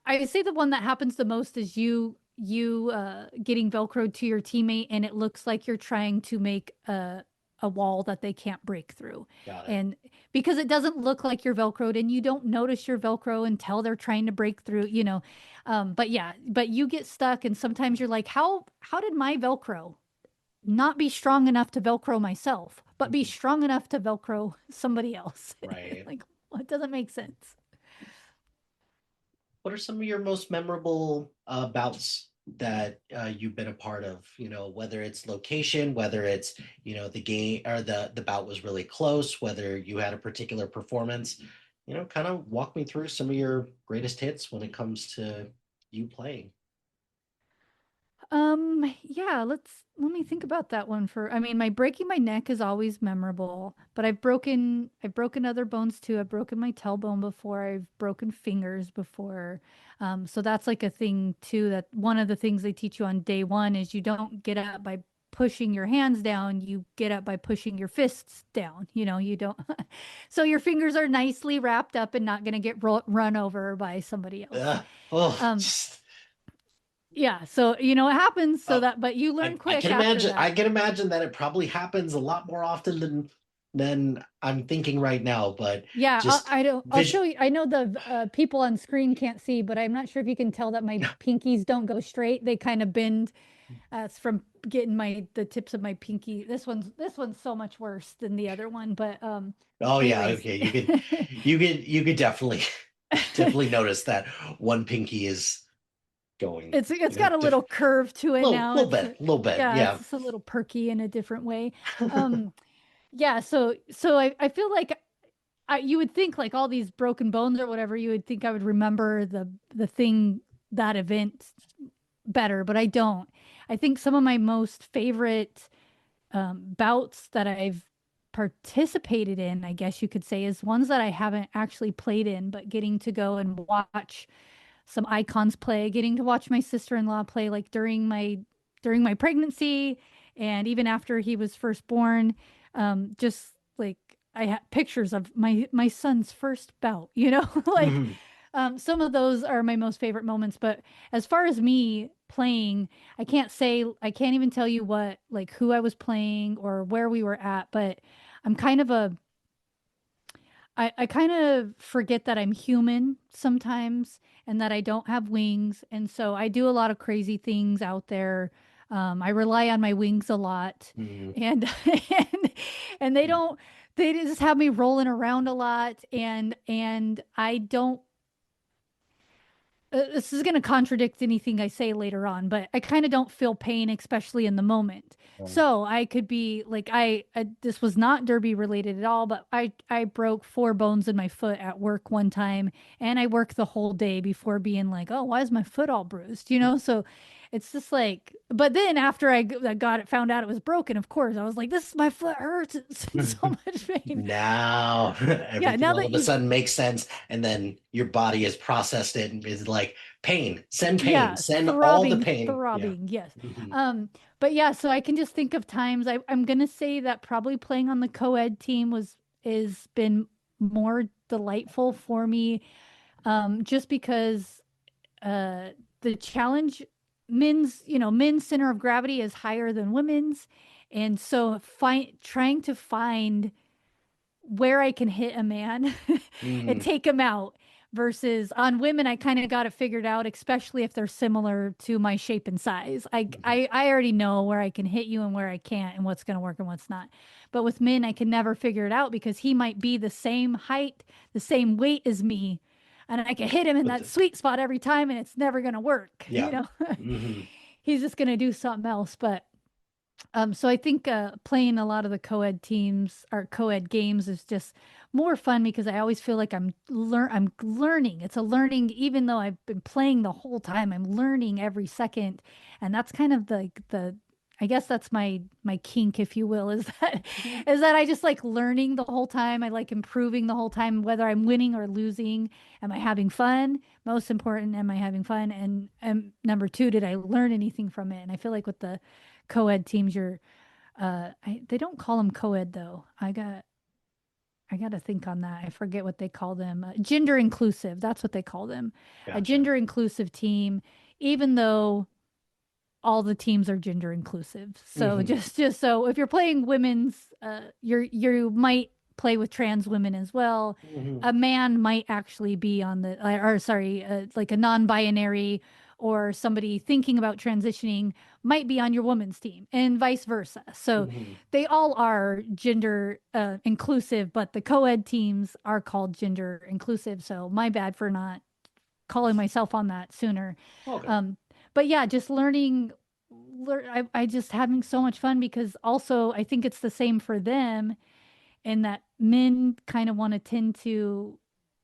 I say the one that happens the most is you getting velcroed to your teammate and it looks like you're trying to make a wall that they can't break through. Got it. And because it doesn't look like you're Velcroed and you don't notice your Velcro until they're trying to break through, you know. But yeah, but you get stuck and sometimes you're like, how did my Velcro not be strong enough to Velcro myself, but be strong enough to Velcro somebody else? Right. Like, well, it doesn't make sense. What are some of your most memorable bouts that you've been a part of? Whether it's location, whether it's the game or the bout was really close, whether you had a particular performance. Kind of walk me through some of your greatest hits when it comes to you playing. Yeah, let me think about that one for, I mean, my breaking my neck is always memorable, but I've broken other bones too. I've broken my tailbone before. I've broken fingers before. So that's like a thing too, that one of the things they teach you on day one is you don't get up by pushing your hands down, you get up by pushing your fists down. You don't. So your fingers are nicely wrapped up and not going to get run over by somebody else. Oh, Um, Yeah, so it happens so oh, that, but you learn I quick can after imagine. I that. can imagine that it probably happens a lot more often than I'm thinking right now. But Yeah, just I don't. I'll vision. show you. I know the people on screen can't see, but I'm not sure if you can tell that my pinkies don't go straight. They kind of bend. It's from getting the tips of my pinky. This one's so much worse than the other one. But Oh yeah, anyways, okay. You could definitely definitely notice that one pinky is going, it's got a little curve to it now. little bit, little bit. Yeah, it's Yeah. just a little perky in a different way. Um, yeah, so I feel like you would think like all these broken bones or whatever, you would think I would remember that event better, but I don't. I think some of my most favorite bouts that I've participated in, I guess you could say, is ones that I haven't actually played in, but getting to go and watch some icons play, getting to watch my sister-in-law play like during my pregnancy and even after he was first born. Just like I had pictures of my son's first bout, like Mhm. some of those are my most favorite moments. But as far as me playing, I can't even tell you who I was playing or where we were at, but I'm kind of a I kind of forget that I'm human sometimes and that I don't have wings. And so I do a lot of crazy things out there. I rely on my wings a lot Mhm. and and they just have me rolling around a lot and I don't this is going to contradict anything I say later on, but I kind of don't feel pain, especially in the moment. So I could be like, this was not derby related at all, but I broke 4 bones in my foot at work one time, and I worked the whole day before being like, oh, why is my foot all bruised? So it's just like, but then after I got it, found out it was broken. Of course, I was like, my foot hurts. It's in so much pain. Now Yeah, everything now all that of a you sudden makes sense, and then your body has processed it and is like, pain, Yeah, send all the throbbing, pain. Yeah. throbbing. Yes. Mhm. But yeah, so I can just think of times I'm gonna say that probably playing on the co-ed team is been more delightful for me. Just because uh the challenge men's center of gravity is higher than women's. And so trying to find where I can hit a man and Mhm. take him out versus on women I kind of got it figured out, especially if they're similar to my shape and size. I already know where I can hit you and where I can't and what's going to work and what's not. But with men I can never figure it out because he might be the same height, the same weight as me, and I can hit him in But that sweet spot every time and it's never going to work, yeah. Hmm. He's just going to do something else. But so I think playing a lot of the co-ed teams or co-ed games is just more fun because I always feel like I'm learning. It's a learning, even though I've been playing the whole time. I'm learning every second, and that's kind of the I guess that's my kink, if you will, is that I just like learning the whole time. I like improving the whole time, whether I'm winning or losing. Am I having fun? Most important, am I having fun? And number two, did I learn anything from it? And I feel like with the co-ed teams, they don't call them co-ed though. I got to think on that. I forget what they call them. Gender inclusive, that's what they call them. A Gotcha. gender inclusive team, even though all the teams are gender inclusive. So Mhm. just so if you're playing women's, you might play with trans women as well. Mhm. A man might actually be on the, or sorry, like a non-binary or somebody thinking about transitioning might be on your women's team, and vice versa. So Mhm. they all are gender inclusive, but the co-ed teams are called gender inclusive. So my bad for not calling myself on that sooner. Okay. Um, but yeah, just I just having so much fun because also I think it's the same for them in that men kind of want to tend to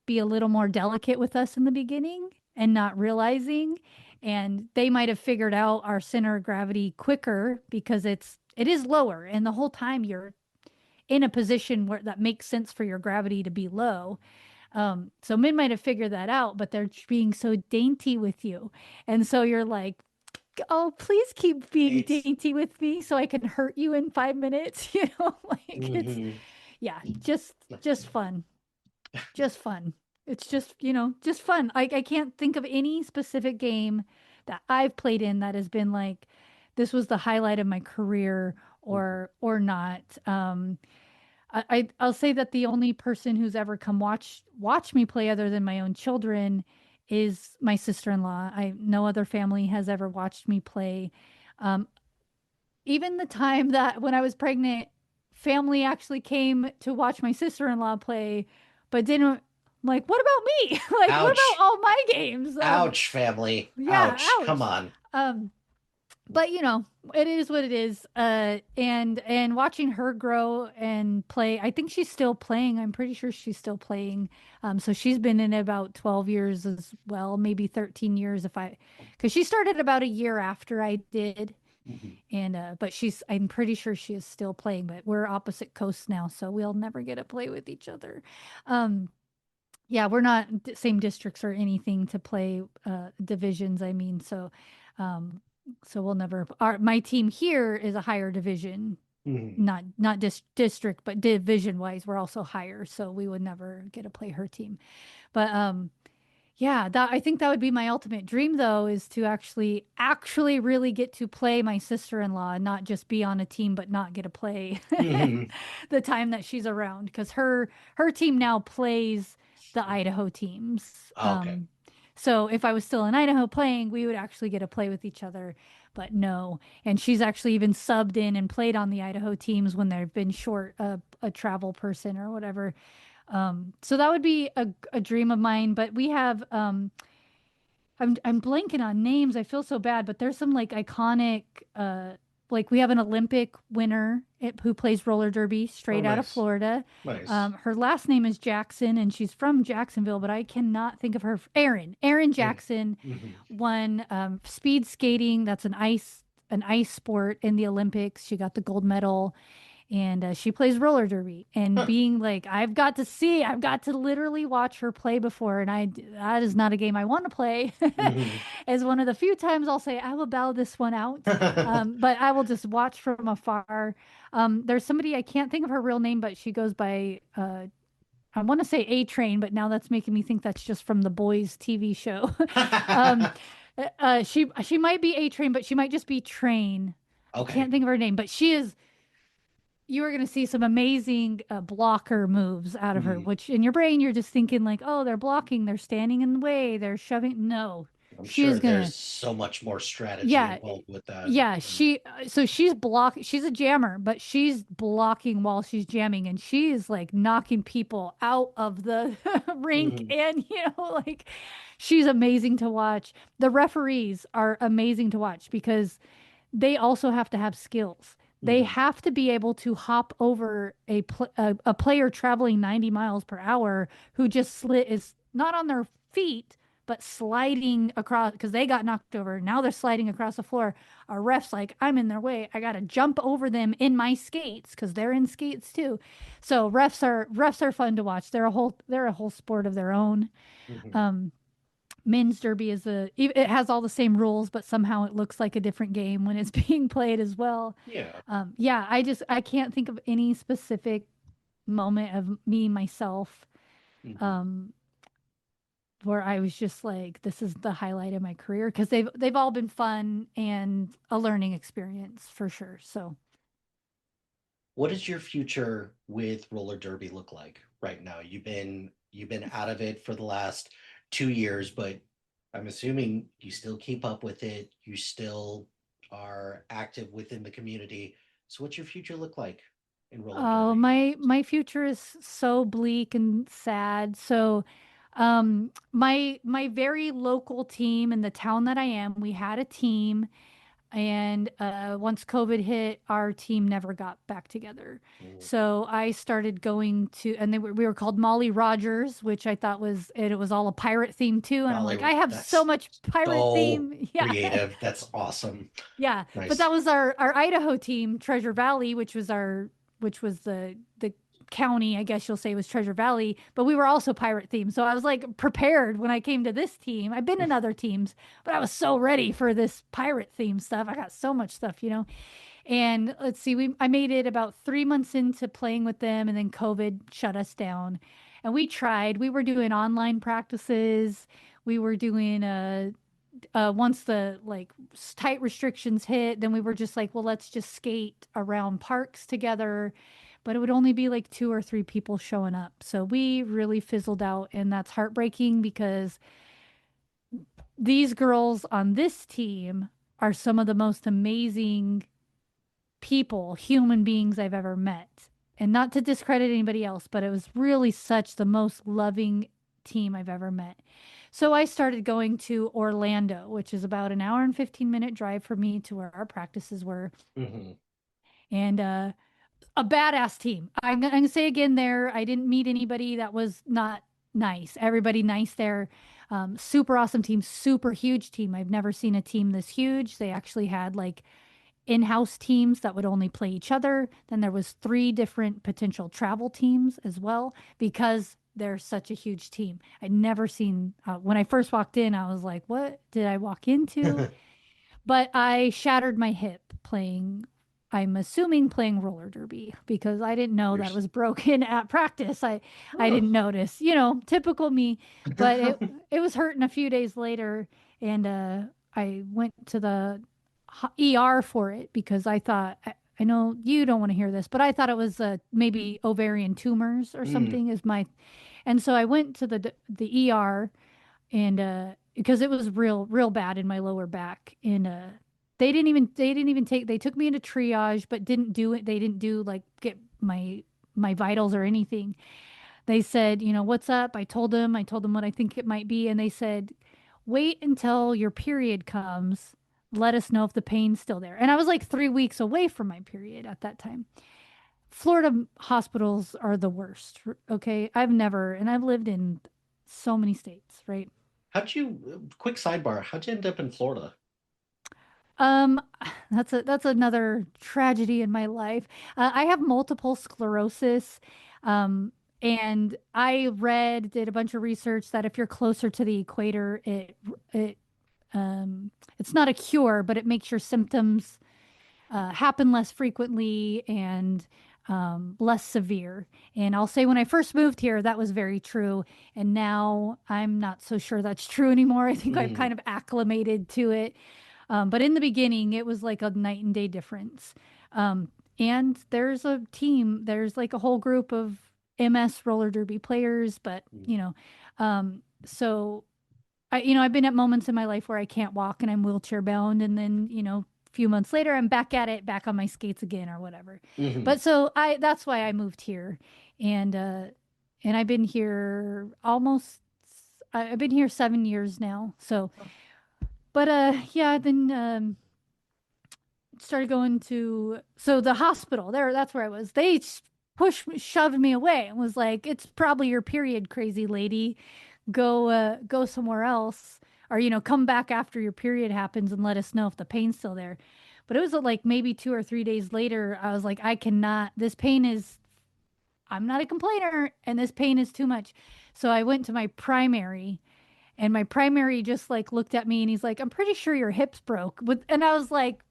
be a little more delicate with us in the beginning and not realizing. And they might have figured out our center of gravity quicker because it is lower. And the whole time you're in a position where that makes sense for your gravity to be low. So men might have figured that out, but they're being so dainty with you. And so you're like, oh, please keep being It's dainty with me so I can hurt you in 5 minutes. Like it's, mhm. yeah, just fun. Just fun. It's just, just fun. I can't think of any specific game that I've played in that has been like, this was the highlight of my career or not. I'll say that the only person who's ever come watch me play other than my own children is my sister-in-law. I No other family has ever watched me play. Um, Even the time that when I was pregnant, family actually came to watch my sister-in-law play, but didn't like, what about me? Like, what about Ouch. all my games? Ouch, family. Yeah, Ouch. Come ouch. on. Um, but it is what it is. And watching her grow and play, I think she's still playing. I'm pretty sure she's still playing. So she's been in it about 12 years as well, maybe 13 years because she started about a year after I did. Mhm. And but I'm pretty sure she is still playing, but we're opposite coasts now, so we'll never get to play with each other. Um, yeah, we're not same districts or anything to play divisions. I mean, um, so we'll never. My team here is a higher division, Mhm. not district, but division wise, we're also higher, so we would never get to play her team. But yeah, that I think that would be my ultimate dream though, is to actually really get to play my sister-in-law and not just be on a team but not get to play Mhm. the time that she's around because her team now plays the Idaho teams. Okay. So if I was still in Idaho playing, we would actually get to play with each other, but no. And she's actually even subbed in and played on the Idaho teams when they've been short a travel person or whatever. So that would be a dream of mine. But we have I'm blanking on names. I feel so bad, but there's some like iconic like we have an Olympic winner who plays roller derby Oh, straight out of nice. Florida. Nice. Her last name is Jackson and she's from Jacksonville, but I cannot think of her. Erin Yeah. Jackson Mhm. won speed skating. That's an ice sport in the Olympics. She got the gold medal and she plays roller derby and Huh. being like I've got to literally watch her play before, and that is not a game I want to play. Mhm. As one of the few times I'll say I will bow this one out, but I will just watch from afar. There's somebody, I can't think of her real name, but she goes by I want to say A Train, but now that's making me think that's just from the Boys TV show. um, she might be A Train, but she might just be Train. I Okay. can't think of her name, but you are going to see some amazing blocker moves out of her, Mhm. which in your brain, you're just thinking like, oh, they're blocking, they're standing in the way, they're shoving. No, I'm she is sure going there's to, so much more strategy yeah, involved with that. yeah. So she's a jammer, but she's blocking while she's jamming and she is like knocking people out of the rink. Mhm. And, like she's amazing to watch. The referees are amazing to watch because they also have to have skills. They Mhm. have to be able to hop over a player traveling 90 miles per hour who just is not on their feet, but sliding across because they got knocked over. Now they're sliding across the floor. Our ref's like, I'm in their way. I got to jump over them in my skates because they're in skates too. So refs are fun to watch. They're a whole sport of their own. Mhm. Um, Men's derby it has all the same rules, but somehow it looks like a different game when it's being played as well. Yeah. Yeah, I can't think of any specific moment of me myself Mhm. um where I was just like, this is the highlight of my career because they've all been fun and a learning experience for sure. So What does your future with roller derby look like right now? You've been out of it for the last 2 years, but I'm assuming you still keep up with it. You still are active within the community. So what's your future look like in roller oh, derby? my future is so bleak and sad. So my very local team in the town that I am, we had a team. And once COVID hit, our team never got back together. Mm, So I started going to, and we were called Molly Rogers, which I thought was, and it was all a pirate theme too. And I'm like, Golly, I have so that's much pirate so theme. Yeah. creative. That's awesome. Yeah. But Nice. that was our Idaho team, Treasure Valley, which was the county, I guess you'll say was Treasure Valley, but we were also pirate themed. So I was like prepared when I came to this team. I've been in other teams, but I was so ready for this pirate theme stuff. I got so much stuff, you know. And let's see, we I made it about 3 months into playing with them, and then COVID shut us down. And we tried. We were doing online practices. We were doing once the like tight restrictions hit, then we were just like, well, let's just skate around parks together. But it would only be like two or three people showing up. So we really fizzled out, and that's heartbreaking because these girls on this team are some of the most amazing people, human beings I've ever met. And not to discredit anybody else, but it was really such the most loving team I've ever met. So I started going to Orlando, which is about an hour and 15-minute drive for me to where our practices were. Hmm. And a badass team. I'm gonna say again there, I didn't meet anybody that was not nice. Everybody nice there. Super awesome team, super huge team. I've never seen a team this huge. They actually had like in-house teams that would only play each other. Then there was three different potential travel teams as well because they're such a huge team. I'd never seen when I first walked in, I was like, what did I walk into? But I shattered my hip playing, I'm assuming playing roller derby because I didn't know You're that it was broken at practice. I oh. didn't notice, typical me, but it was hurting a few days later, and I went to the ER for it because I thought I know you don't want to hear this, but I thought it was maybe ovarian tumors or Mm, something is my, and so I went to the ER, and because it was real bad in my lower back, and they didn't even take, they took me into triage but didn't do it, they didn't do like get my vitals or anything. They said, what's up? I told them what I think it might be, and they said, wait until your period comes, let us know if the pain's still there. And I was like 3 weeks away from my period at that time. Florida hospitals are the worst. Okay, I've lived in so many states, right? quick sidebar, how'd you end up in Florida? Um, that's another tragedy in my life. I have multiple sclerosis, um, and did a bunch of research that if you're closer to the equator, it it's not a cure, but it makes your symptoms happen less frequently and less severe. And I'll say when I first moved here, that was very true. And now I'm not so sure that's true anymore. I think I've Mm, kind of acclimated to it. But in the beginning, it was like a night and day difference. Um, and there's like a whole group of MS roller derby players, but mm, so I've been at moments in my life where I can't walk and I'm wheelchair bound, and then a few months later I'm back at it, back on my skates again or whatever. mhm. But so I that's why I moved here, and I've been here I've been here 7 years now. So, but yeah, I've been started going to so the hospital there. That's where I was. They shoved me away and was like, "It's probably your period, crazy lady. Go somewhere else, or come back after your period happens and let us know if the pain's still there." But it was like maybe 2 or 3 days later, I was like, I cannot, this pain is, I'm not a complainer, and this pain is too much. So I went to my primary, and my primary just like looked at me and he's like, I'm pretty sure your hips broke. And I was like,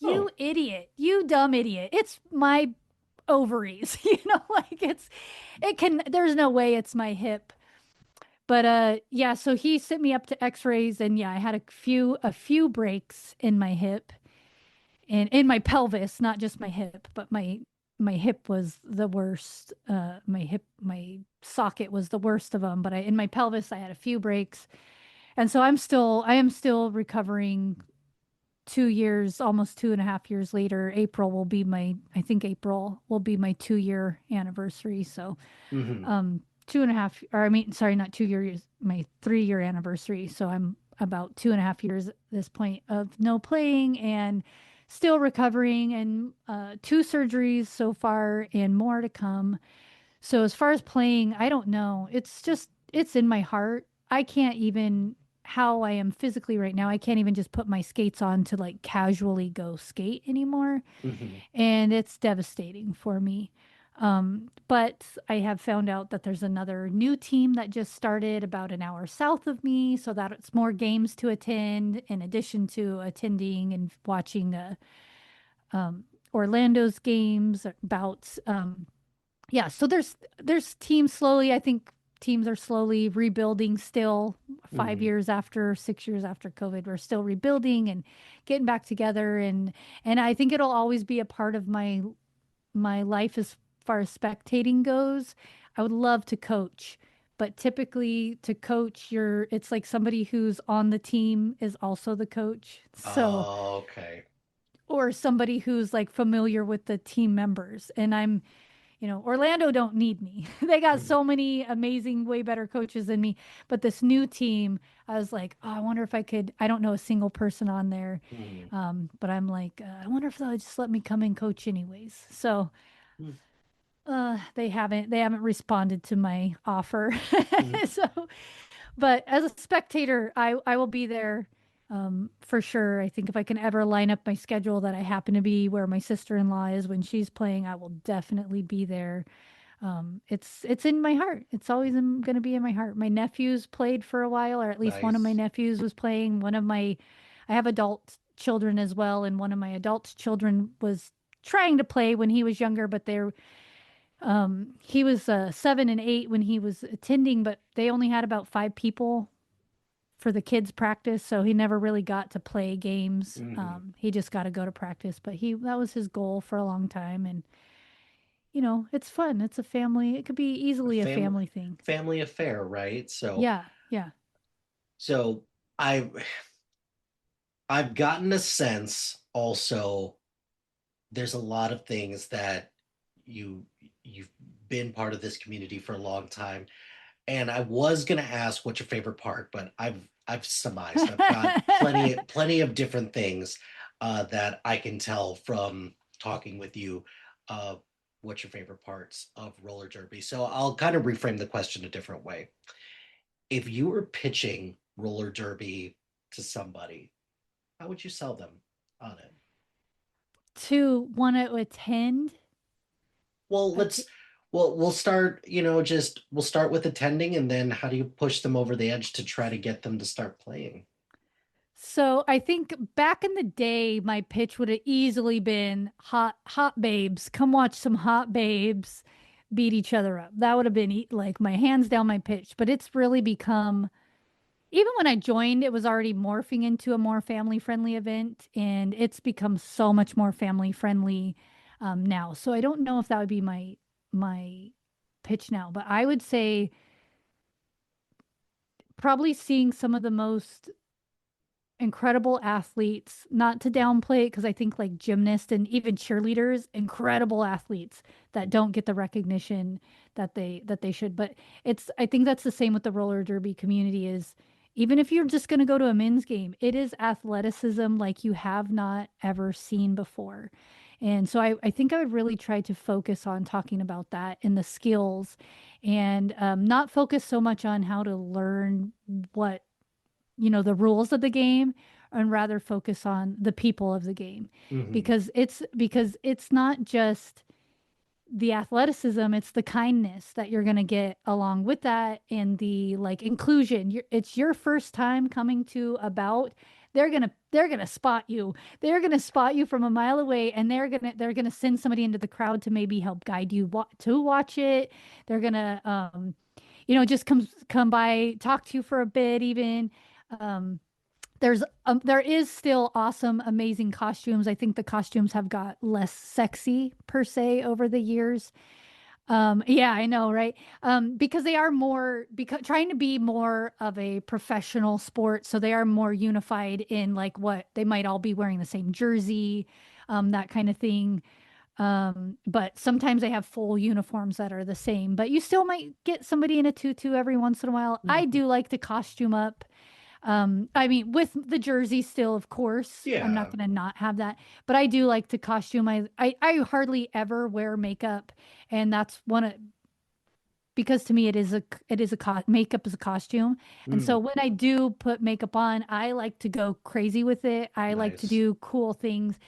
Oh, you idiot, you dumb idiot. It's my ovaries, like there's no way it's my hip. But yeah, so he sent me up to x-rays, and yeah, I had a few breaks in my hip and in my pelvis, not just my hip, but my hip was the worst. My socket was the worst of them, but in my pelvis I had a few breaks. And so I am still recovering 2 years, almost 2.5 years later. I think April will be my 2 year anniversary. So, Hmm. 2.5, or I mean, sorry, not 2 years, my 3 year anniversary. So I'm about 2.5 years at this point of no playing and still recovering, and two surgeries so far and more to come. So as far as playing, I don't know. It's in my heart. I can't even, how I am physically right now, I can't even just put my skates on to like casually go skate anymore. Hmm. And it's devastating for me. But I have found out that there's another new team that just started about an hour south of me, so that it's more games to attend in addition to attending and watching Orlando's games, bouts. Yeah, so there's teams slowly. I think teams are slowly rebuilding still. Five Hmm. years after, 6 years after COVID, we're still rebuilding and getting back together, and I think it'll always be a part of my life as far as spectating goes. I would love to coach, but typically to coach, it's like somebody who's on the team is also the coach. So, Oh, okay. or somebody who's like familiar with the team members. And Orlando don't need me. They got Mhm. so many amazing, way better coaches than me. But this new team, I was like, oh, I wonder if I could. I don't know a single person on there, Mhm. but I'm like, I wonder if they'll just let me come and coach anyways. So Mhm. they haven't responded to my offer. Mhm. So, but as a spectator, I will be there, for sure. I think if I can ever line up my schedule that I happen to be where my sister-in-law is when she's playing, I will definitely be there. It's in my heart. It's always going to be in my heart. My nephews played for a while, or at least one of my Nice. nephews was playing. I have adult children as well, and one of my adult children was trying to play when he was younger, but he was 7 and 8 when he was attending, but they only had about 5 people for the kids practice, so he never really got to play games. Hmm. He just got to go to practice, but he that was his goal for a long time, and it's fun. It's a family. It could be A easily a family family thing. family affair, right? So Yeah, yeah. so I I've gotten a sense also there's a lot of things that you you've been part of this community for a long time. And I was gonna ask what's your favorite part, but I've surmised. I've got plenty of different things that I can tell from talking with you. Uh, what's your favorite parts of roller derby? So I'll kind of reframe the question a different way. If you were pitching roller derby to somebody, how would you sell them on it? To want to attend, Well, I let's thi- we'll start, just we'll start with attending and then how do you push them over the edge to try to get them to start playing? so I think back in the day, my pitch would have easily been hot babes. Come watch some hot babes beat each other up. That would have been like my hands down my pitch. But it's really become, even when I joined, it was already morphing into a more family friendly event, and it's become so much more family friendly now. So I don't know if that would be my pitch now, but I would say probably seeing some of the most incredible athletes, not to downplay it, because I think like gymnasts and even cheerleaders, incredible athletes that don't get the recognition that they should. But I think that's the same with the roller derby community. Is even if you're just going to go to a men's game, it is athleticism like you have not ever seen before. And so I think I would really try to focus on talking about that and the skills, and not focus so much on how to learn what the rules of the game, and rather focus on the people of the game, Hmm. because it's not just the athleticism, it's the kindness that you're going to get along with that, and the like inclusion. It's your first time coming to a bout. They're going to spot you. They're going to spot you from a mile away, and they're going to send somebody into the crowd to maybe help guide you to watch it. They're going to just come by, talk to you for a bit even. Um, there is still awesome, amazing costumes. I think the costumes have got less sexy per se over the years. Yeah, I know, right? Because they are more trying to be more of a professional sport, so they are more unified in like what they might all be wearing the same jersey, that kind of thing. But sometimes they have full uniforms that are the same, but you still might get somebody in a tutu every once in a while. I Mhm. do like to costume up. I mean, with the jersey still, of course, I'm not Yeah. going to not have that, but I do like to costume. I hardly ever wear makeup, and that's one of, because to me makeup is a costume. And so Mm, when I do put makeup on, I like to go crazy with it. I like to nice. do cool things.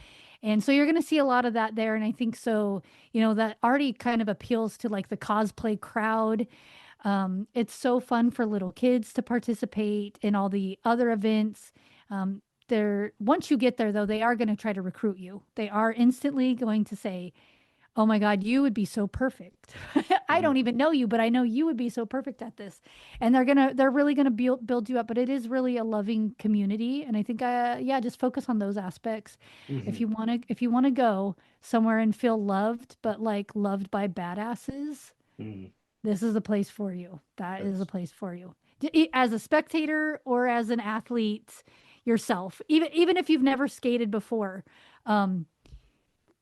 And so you're going to see a lot of that there. And I think so, that already kind of appeals to like the cosplay crowd. It's so fun for little kids to participate in all the other events. Once you get there, though, they are going to try to recruit you. They are instantly going to say, "Oh my God, you would be so perfect." I Mm, don't even know you, but I know you would be so perfect at this. And they're really gonna build you up. But it is really a loving community, and I think, yeah, just focus on those aspects. mhm. If you wanna go somewhere and feel loved, but like loved by badasses, Mm, this is the place for you. That is a that's place for you. As a spectator or as an athlete yourself, even if you've never skated before, um,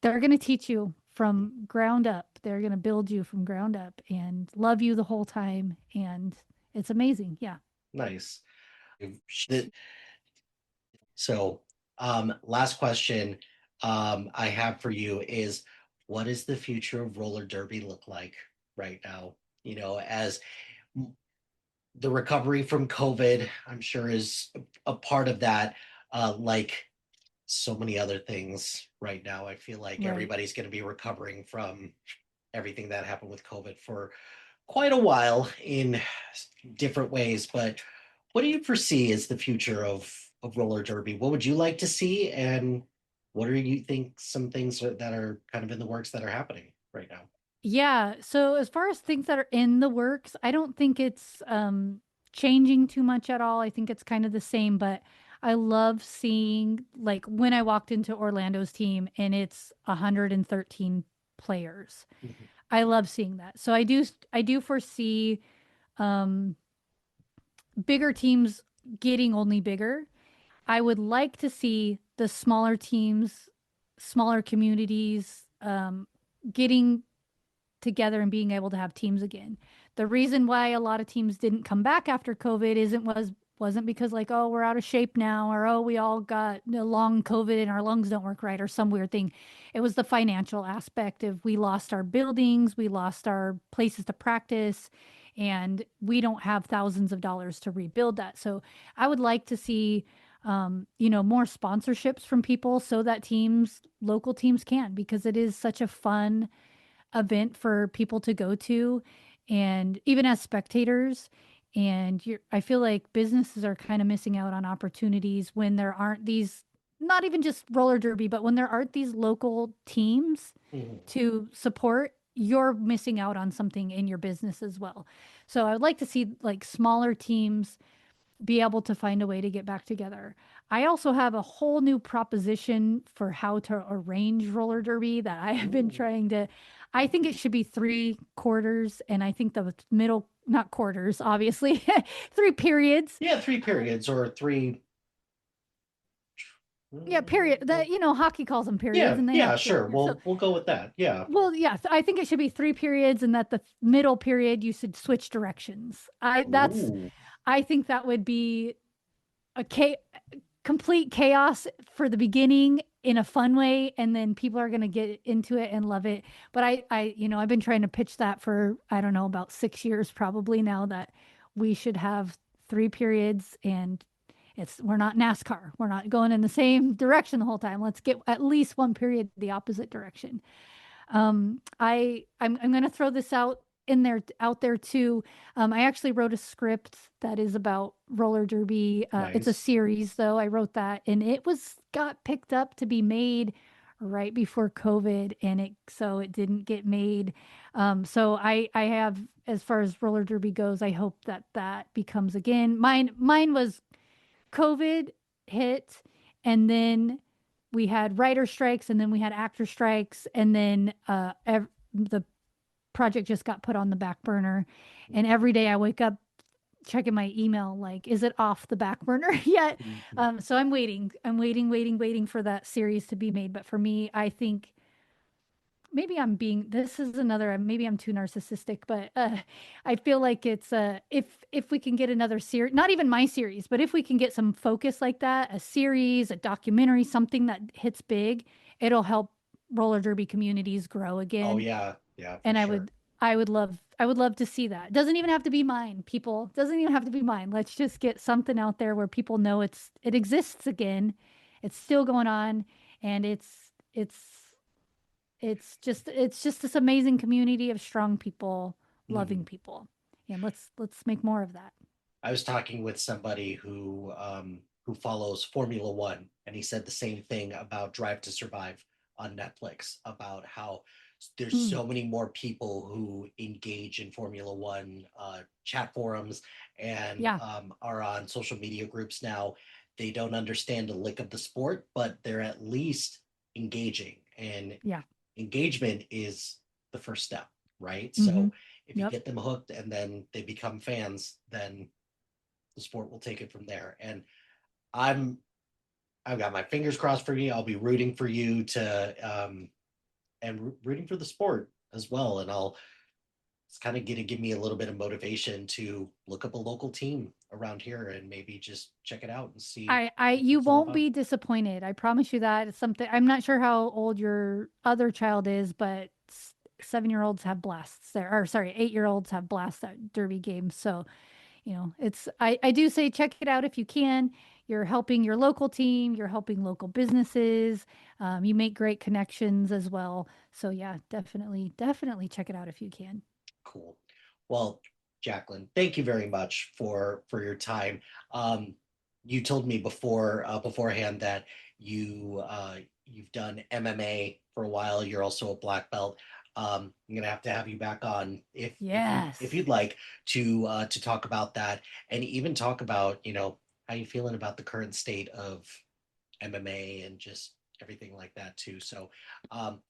they're going to teach you from ground up. They're going to build you from ground up and love you the whole time. And it's amazing. Yeah. nice. So, last question I have for you is, what does the future of roller derby look like right now? As the recovery from COVID, I'm sure is a part of that. Like so many other things right now, I feel like Right. everybody's going to be recovering from everything that happened with COVID for quite a while in different ways. But what do you foresee as the future of roller derby? What would you like to see, and what do you think some things that are kind of in the works that are happening right now? Yeah. So as far as things that are in the works, I don't think it's changing too much at all. I think it's kind of the same, but I love seeing like when I walked into Orlando's team and it's 113 players. Mhm. I love seeing that. So I do foresee um bigger teams getting only bigger. I would like to see the smaller teams, smaller communities, getting together and being able to have teams again. The reason why a lot of teams didn't come back after COVID wasn't because like, oh, we're out of shape now, or oh, we all got long COVID and our lungs don't work right, or some weird thing. It was the financial aspect of we lost our buildings, we lost our places to practice, and we don't have thousands of dollars to rebuild that. So I would like to see more sponsorships from people so that local teams can, because it is such a fun event for people to go to, and even as spectators. And I feel like businesses are kind of missing out on opportunities when there aren't these, not even just roller derby, but when there aren't these local teams Mhm. to support, you're missing out on something in your business as well. So I would like to see like smaller teams be able to find a way to get back together. I also have a whole new proposition for how to arrange roller derby that I have been Ooh. trying to. I think it should be three quarters, and I think the middle, not quarters, obviously, three periods. Yeah, three periods or three. Yeah, period. That hockey calls them periods, Yeah, and they yeah, have sure. periods. So, We'll go with that. Yeah. well, yeah, I think it should be three periods, and that the middle period you should switch directions. Ooh. I think that would be a complete chaos for the beginning in a fun way, and then people are going to get into it and love it. But I've been trying to pitch that for, I don't know, about 6 years probably now, that we should have three periods, and we're not NASCAR, we're not going in the same direction the whole time. Let's get at least one period the opposite direction. I'm going to throw this out there too. I actually wrote a script that is about roller derby. It's a Nice. series though. I wrote that, and it got picked up to be made right before COVID, and it didn't get made. So I have, as far as roller derby goes, I hope that becomes again. Mine was COVID hit, and then we had writer strikes, and then we had actor strikes, and then the project just got put on the back burner. And every day I wake up checking my email, like, is it off the back burner yet? So I'm waiting for that series to be made. But for me, I think this is another, maybe I'm too narcissistic, but I feel like it's if we can get another series, not even my series, but if we can get some focus like that, a series, a documentary, something that hits big, it'll help roller derby communities grow again. Oh yeah, yeah, for And sure. I would love to see that. Doesn't even have to be mine, people. Doesn't even have to be mine. Let's just get something out there where people know it exists again. It's still going on, and it's just this amazing community of strong people, loving people. And let's make more of that. I was talking with somebody who follows Formula One, and he said the same thing about Drive to Survive on Netflix, about how there's Mm, so many more people who engage in Formula One chat forums and yeah, are on social media groups now. They don't understand a lick of the sport, but they're at least engaging, and yeah. engagement is the first step, right? Mm-hmm. So if you Yep. get them hooked and then they become fans, then the sport will take it from there. And I'm I've got my fingers crossed for you. I'll be rooting for you to and rooting for the sport as well. And it's kind of going to give me a little bit of motivation to look up a local team around here and maybe just check it out and see what You it's all won't about. be disappointed. I promise you that. It's something. I'm not sure how old your other child is, but 7-year-olds have blasts there. Or sorry, 8-year-olds have blasts at derby games. So, I do say check it out if you can. You're helping your local team. You're helping local businesses. You make great connections as well. So yeah, definitely check it out if you can. Cool. Well, Jacquelynn, thank you very much for your time. You told me beforehand that you've done MMA for a while. You're also a black belt. I'm gonna have you back on if Yes. you'd like to talk about that, and even talk about how you feeling about the current state of MMA and just everything like that too. So um,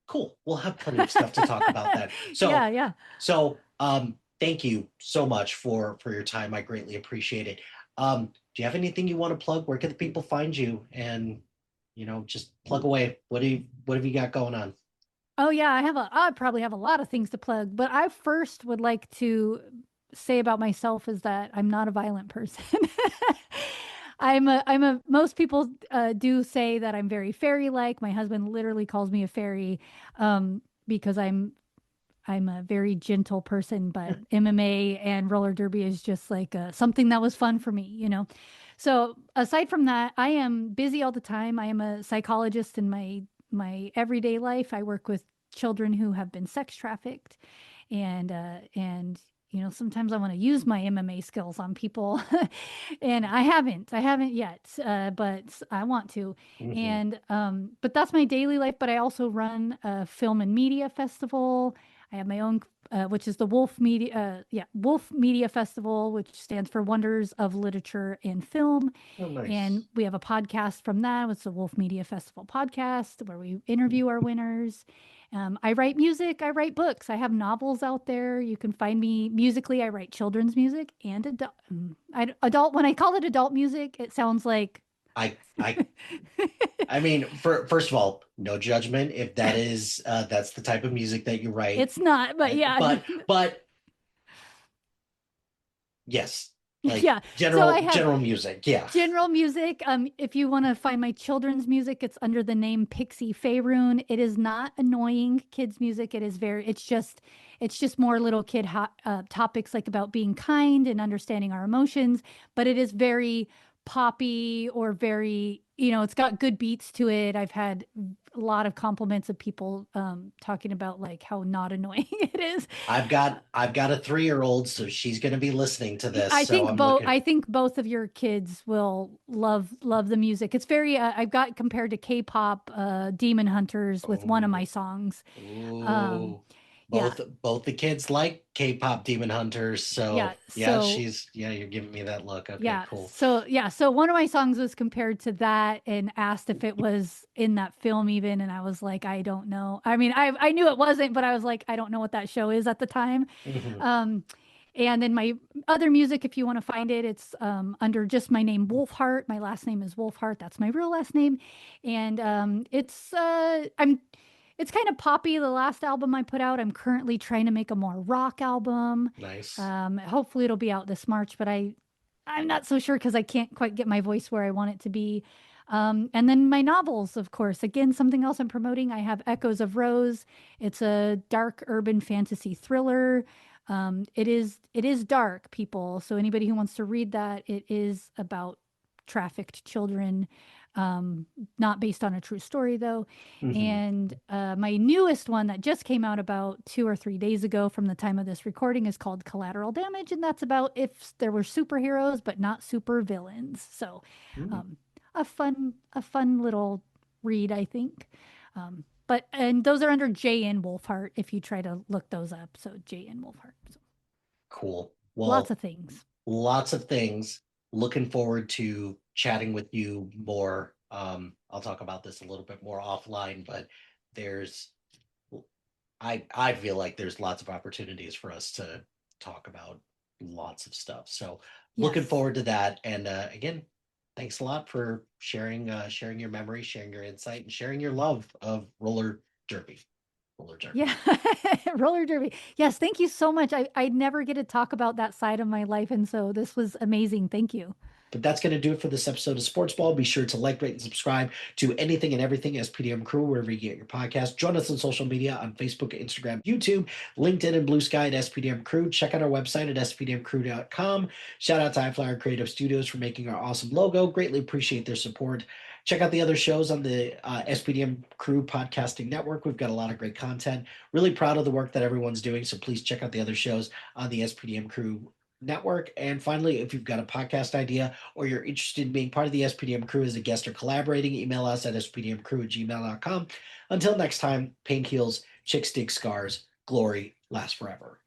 cool. We'll have plenty of stuff to talk about that. Yeah, yeah. Thank you so much for your time. I greatly appreciate it. Do you have anything you want to plug? Where can the people find you? And just plug away. What have you got going on? Oh yeah, I probably have a lot of things to plug, but I first would like to say about myself is that I'm not a violent person. Most people do say that I'm very fairy-like. My husband literally calls me a fairy, because I'm a very gentle person, but MMA and roller derby is just like something that was fun for me. So aside from that, I am busy all the time. I am a psychologist in my everyday life. I work with children who have been sex trafficked, and sometimes I want to use my MMA skills on people, and I haven't yet, but I want to. Mhm. And but that's my daily life. But I also run a film and media festival. I have my own, which is the Wolf Media Festival, which stands for Wonders of Literature and Film. Oh, And nice. we have a podcast from that. It's the Wolf Media Festival podcast where we interview our winners. I write music. I write books. I have novels out there. You can find me musically. I write children's music and adult. When I call it adult music, it sounds like I I I mean, first of all, no judgment if that's the type of music that you write. it's not, but yeah. But yes, like Yeah. So I have general music. Yeah. general music. If you want to find my children's music, it's under the name Pixie Faerun. It is not annoying kids music. It's just more little kid topics like about being kind and understanding our emotions, but it is very poppy or very it's got good beats to it. I've had a lot of compliments of people talking about like how not annoying it is. I've got a 3-year-old, so she's going to be listening to this. So I'm looking. I think both of your kids will love the music. It's very I've got compared to K-pop Demon Hunters with one of my songs. Ooh. Yeah. Both the kids like K-pop Demon Hunters. So you're giving me that look. Okay, yeah. cool. So one of my songs was compared to that and asked if it was in that film even, and I was like, I don't know. I mean, I knew it wasn't, but I was like, I don't know what that show is at the time. And then my other music, if you want to find it, it's under just my name, Wolfheart. My last name is Wolfheart. That's my real last name. And it's kind of poppy, the last album I put out. I'm currently trying to make a more rock album. Nice. Hopefully it'll be out this March, but I'm not so sure because I can't quite get my voice where I want it to be. And then my novels, of course. Again, something else I'm promoting. I have Echoes of Rose. It's a dark urban fantasy thriller. It is dark, people. So anybody who wants to read that, it is about trafficked children. Not based on a true story though. And my newest one that just came out about 2 or 3 days ago from the time of this recording is called Collateral Damage, and that's about if there were superheroes but not super villains. So a fun little read, I think. And those are under Jacquelynn Wolfheart if you try to look those up. So Jacquelynn Wolfheart. So. Cool. Well, lots of things. Looking forward to chatting with you more. I'll talk about this a little bit more offline, but I feel like there's lots of opportunities for us to talk about lots of stuff. So looking forward to that. And again, thanks a lot for sharing your memory, sharing your insight, and sharing your love of roller derby. Yeah. Roller derby. Yes. Thank you so much. I never get to talk about that side of my life. And so this was amazing. Thank you. But that's going to do it for this episode of Sportsball. Be sure to like, rate, and subscribe to anything and everything SPDM Crew, wherever you get your podcast. Join us on social media on Facebook, Instagram, YouTube, LinkedIn, and Blue Sky at SPDM Crew. Check out our website at spdmcrew.com. Shout out to HiFlyer Creative Studios for making our awesome logo. Greatly appreciate their support. Check out the other shows on the SPDM Crew Podcasting Network. We've got a lot of great content. Really proud of the work that everyone's doing, so please check out the other shows on the SPDM Crew Network. And finally, if you've got a podcast idea or you're interested in being part of the SPDM Crew as a guest or collaborating, email us at spdmcrew@gmail.com. Until next time, paint heals, chicks dig scars, glory lasts forever.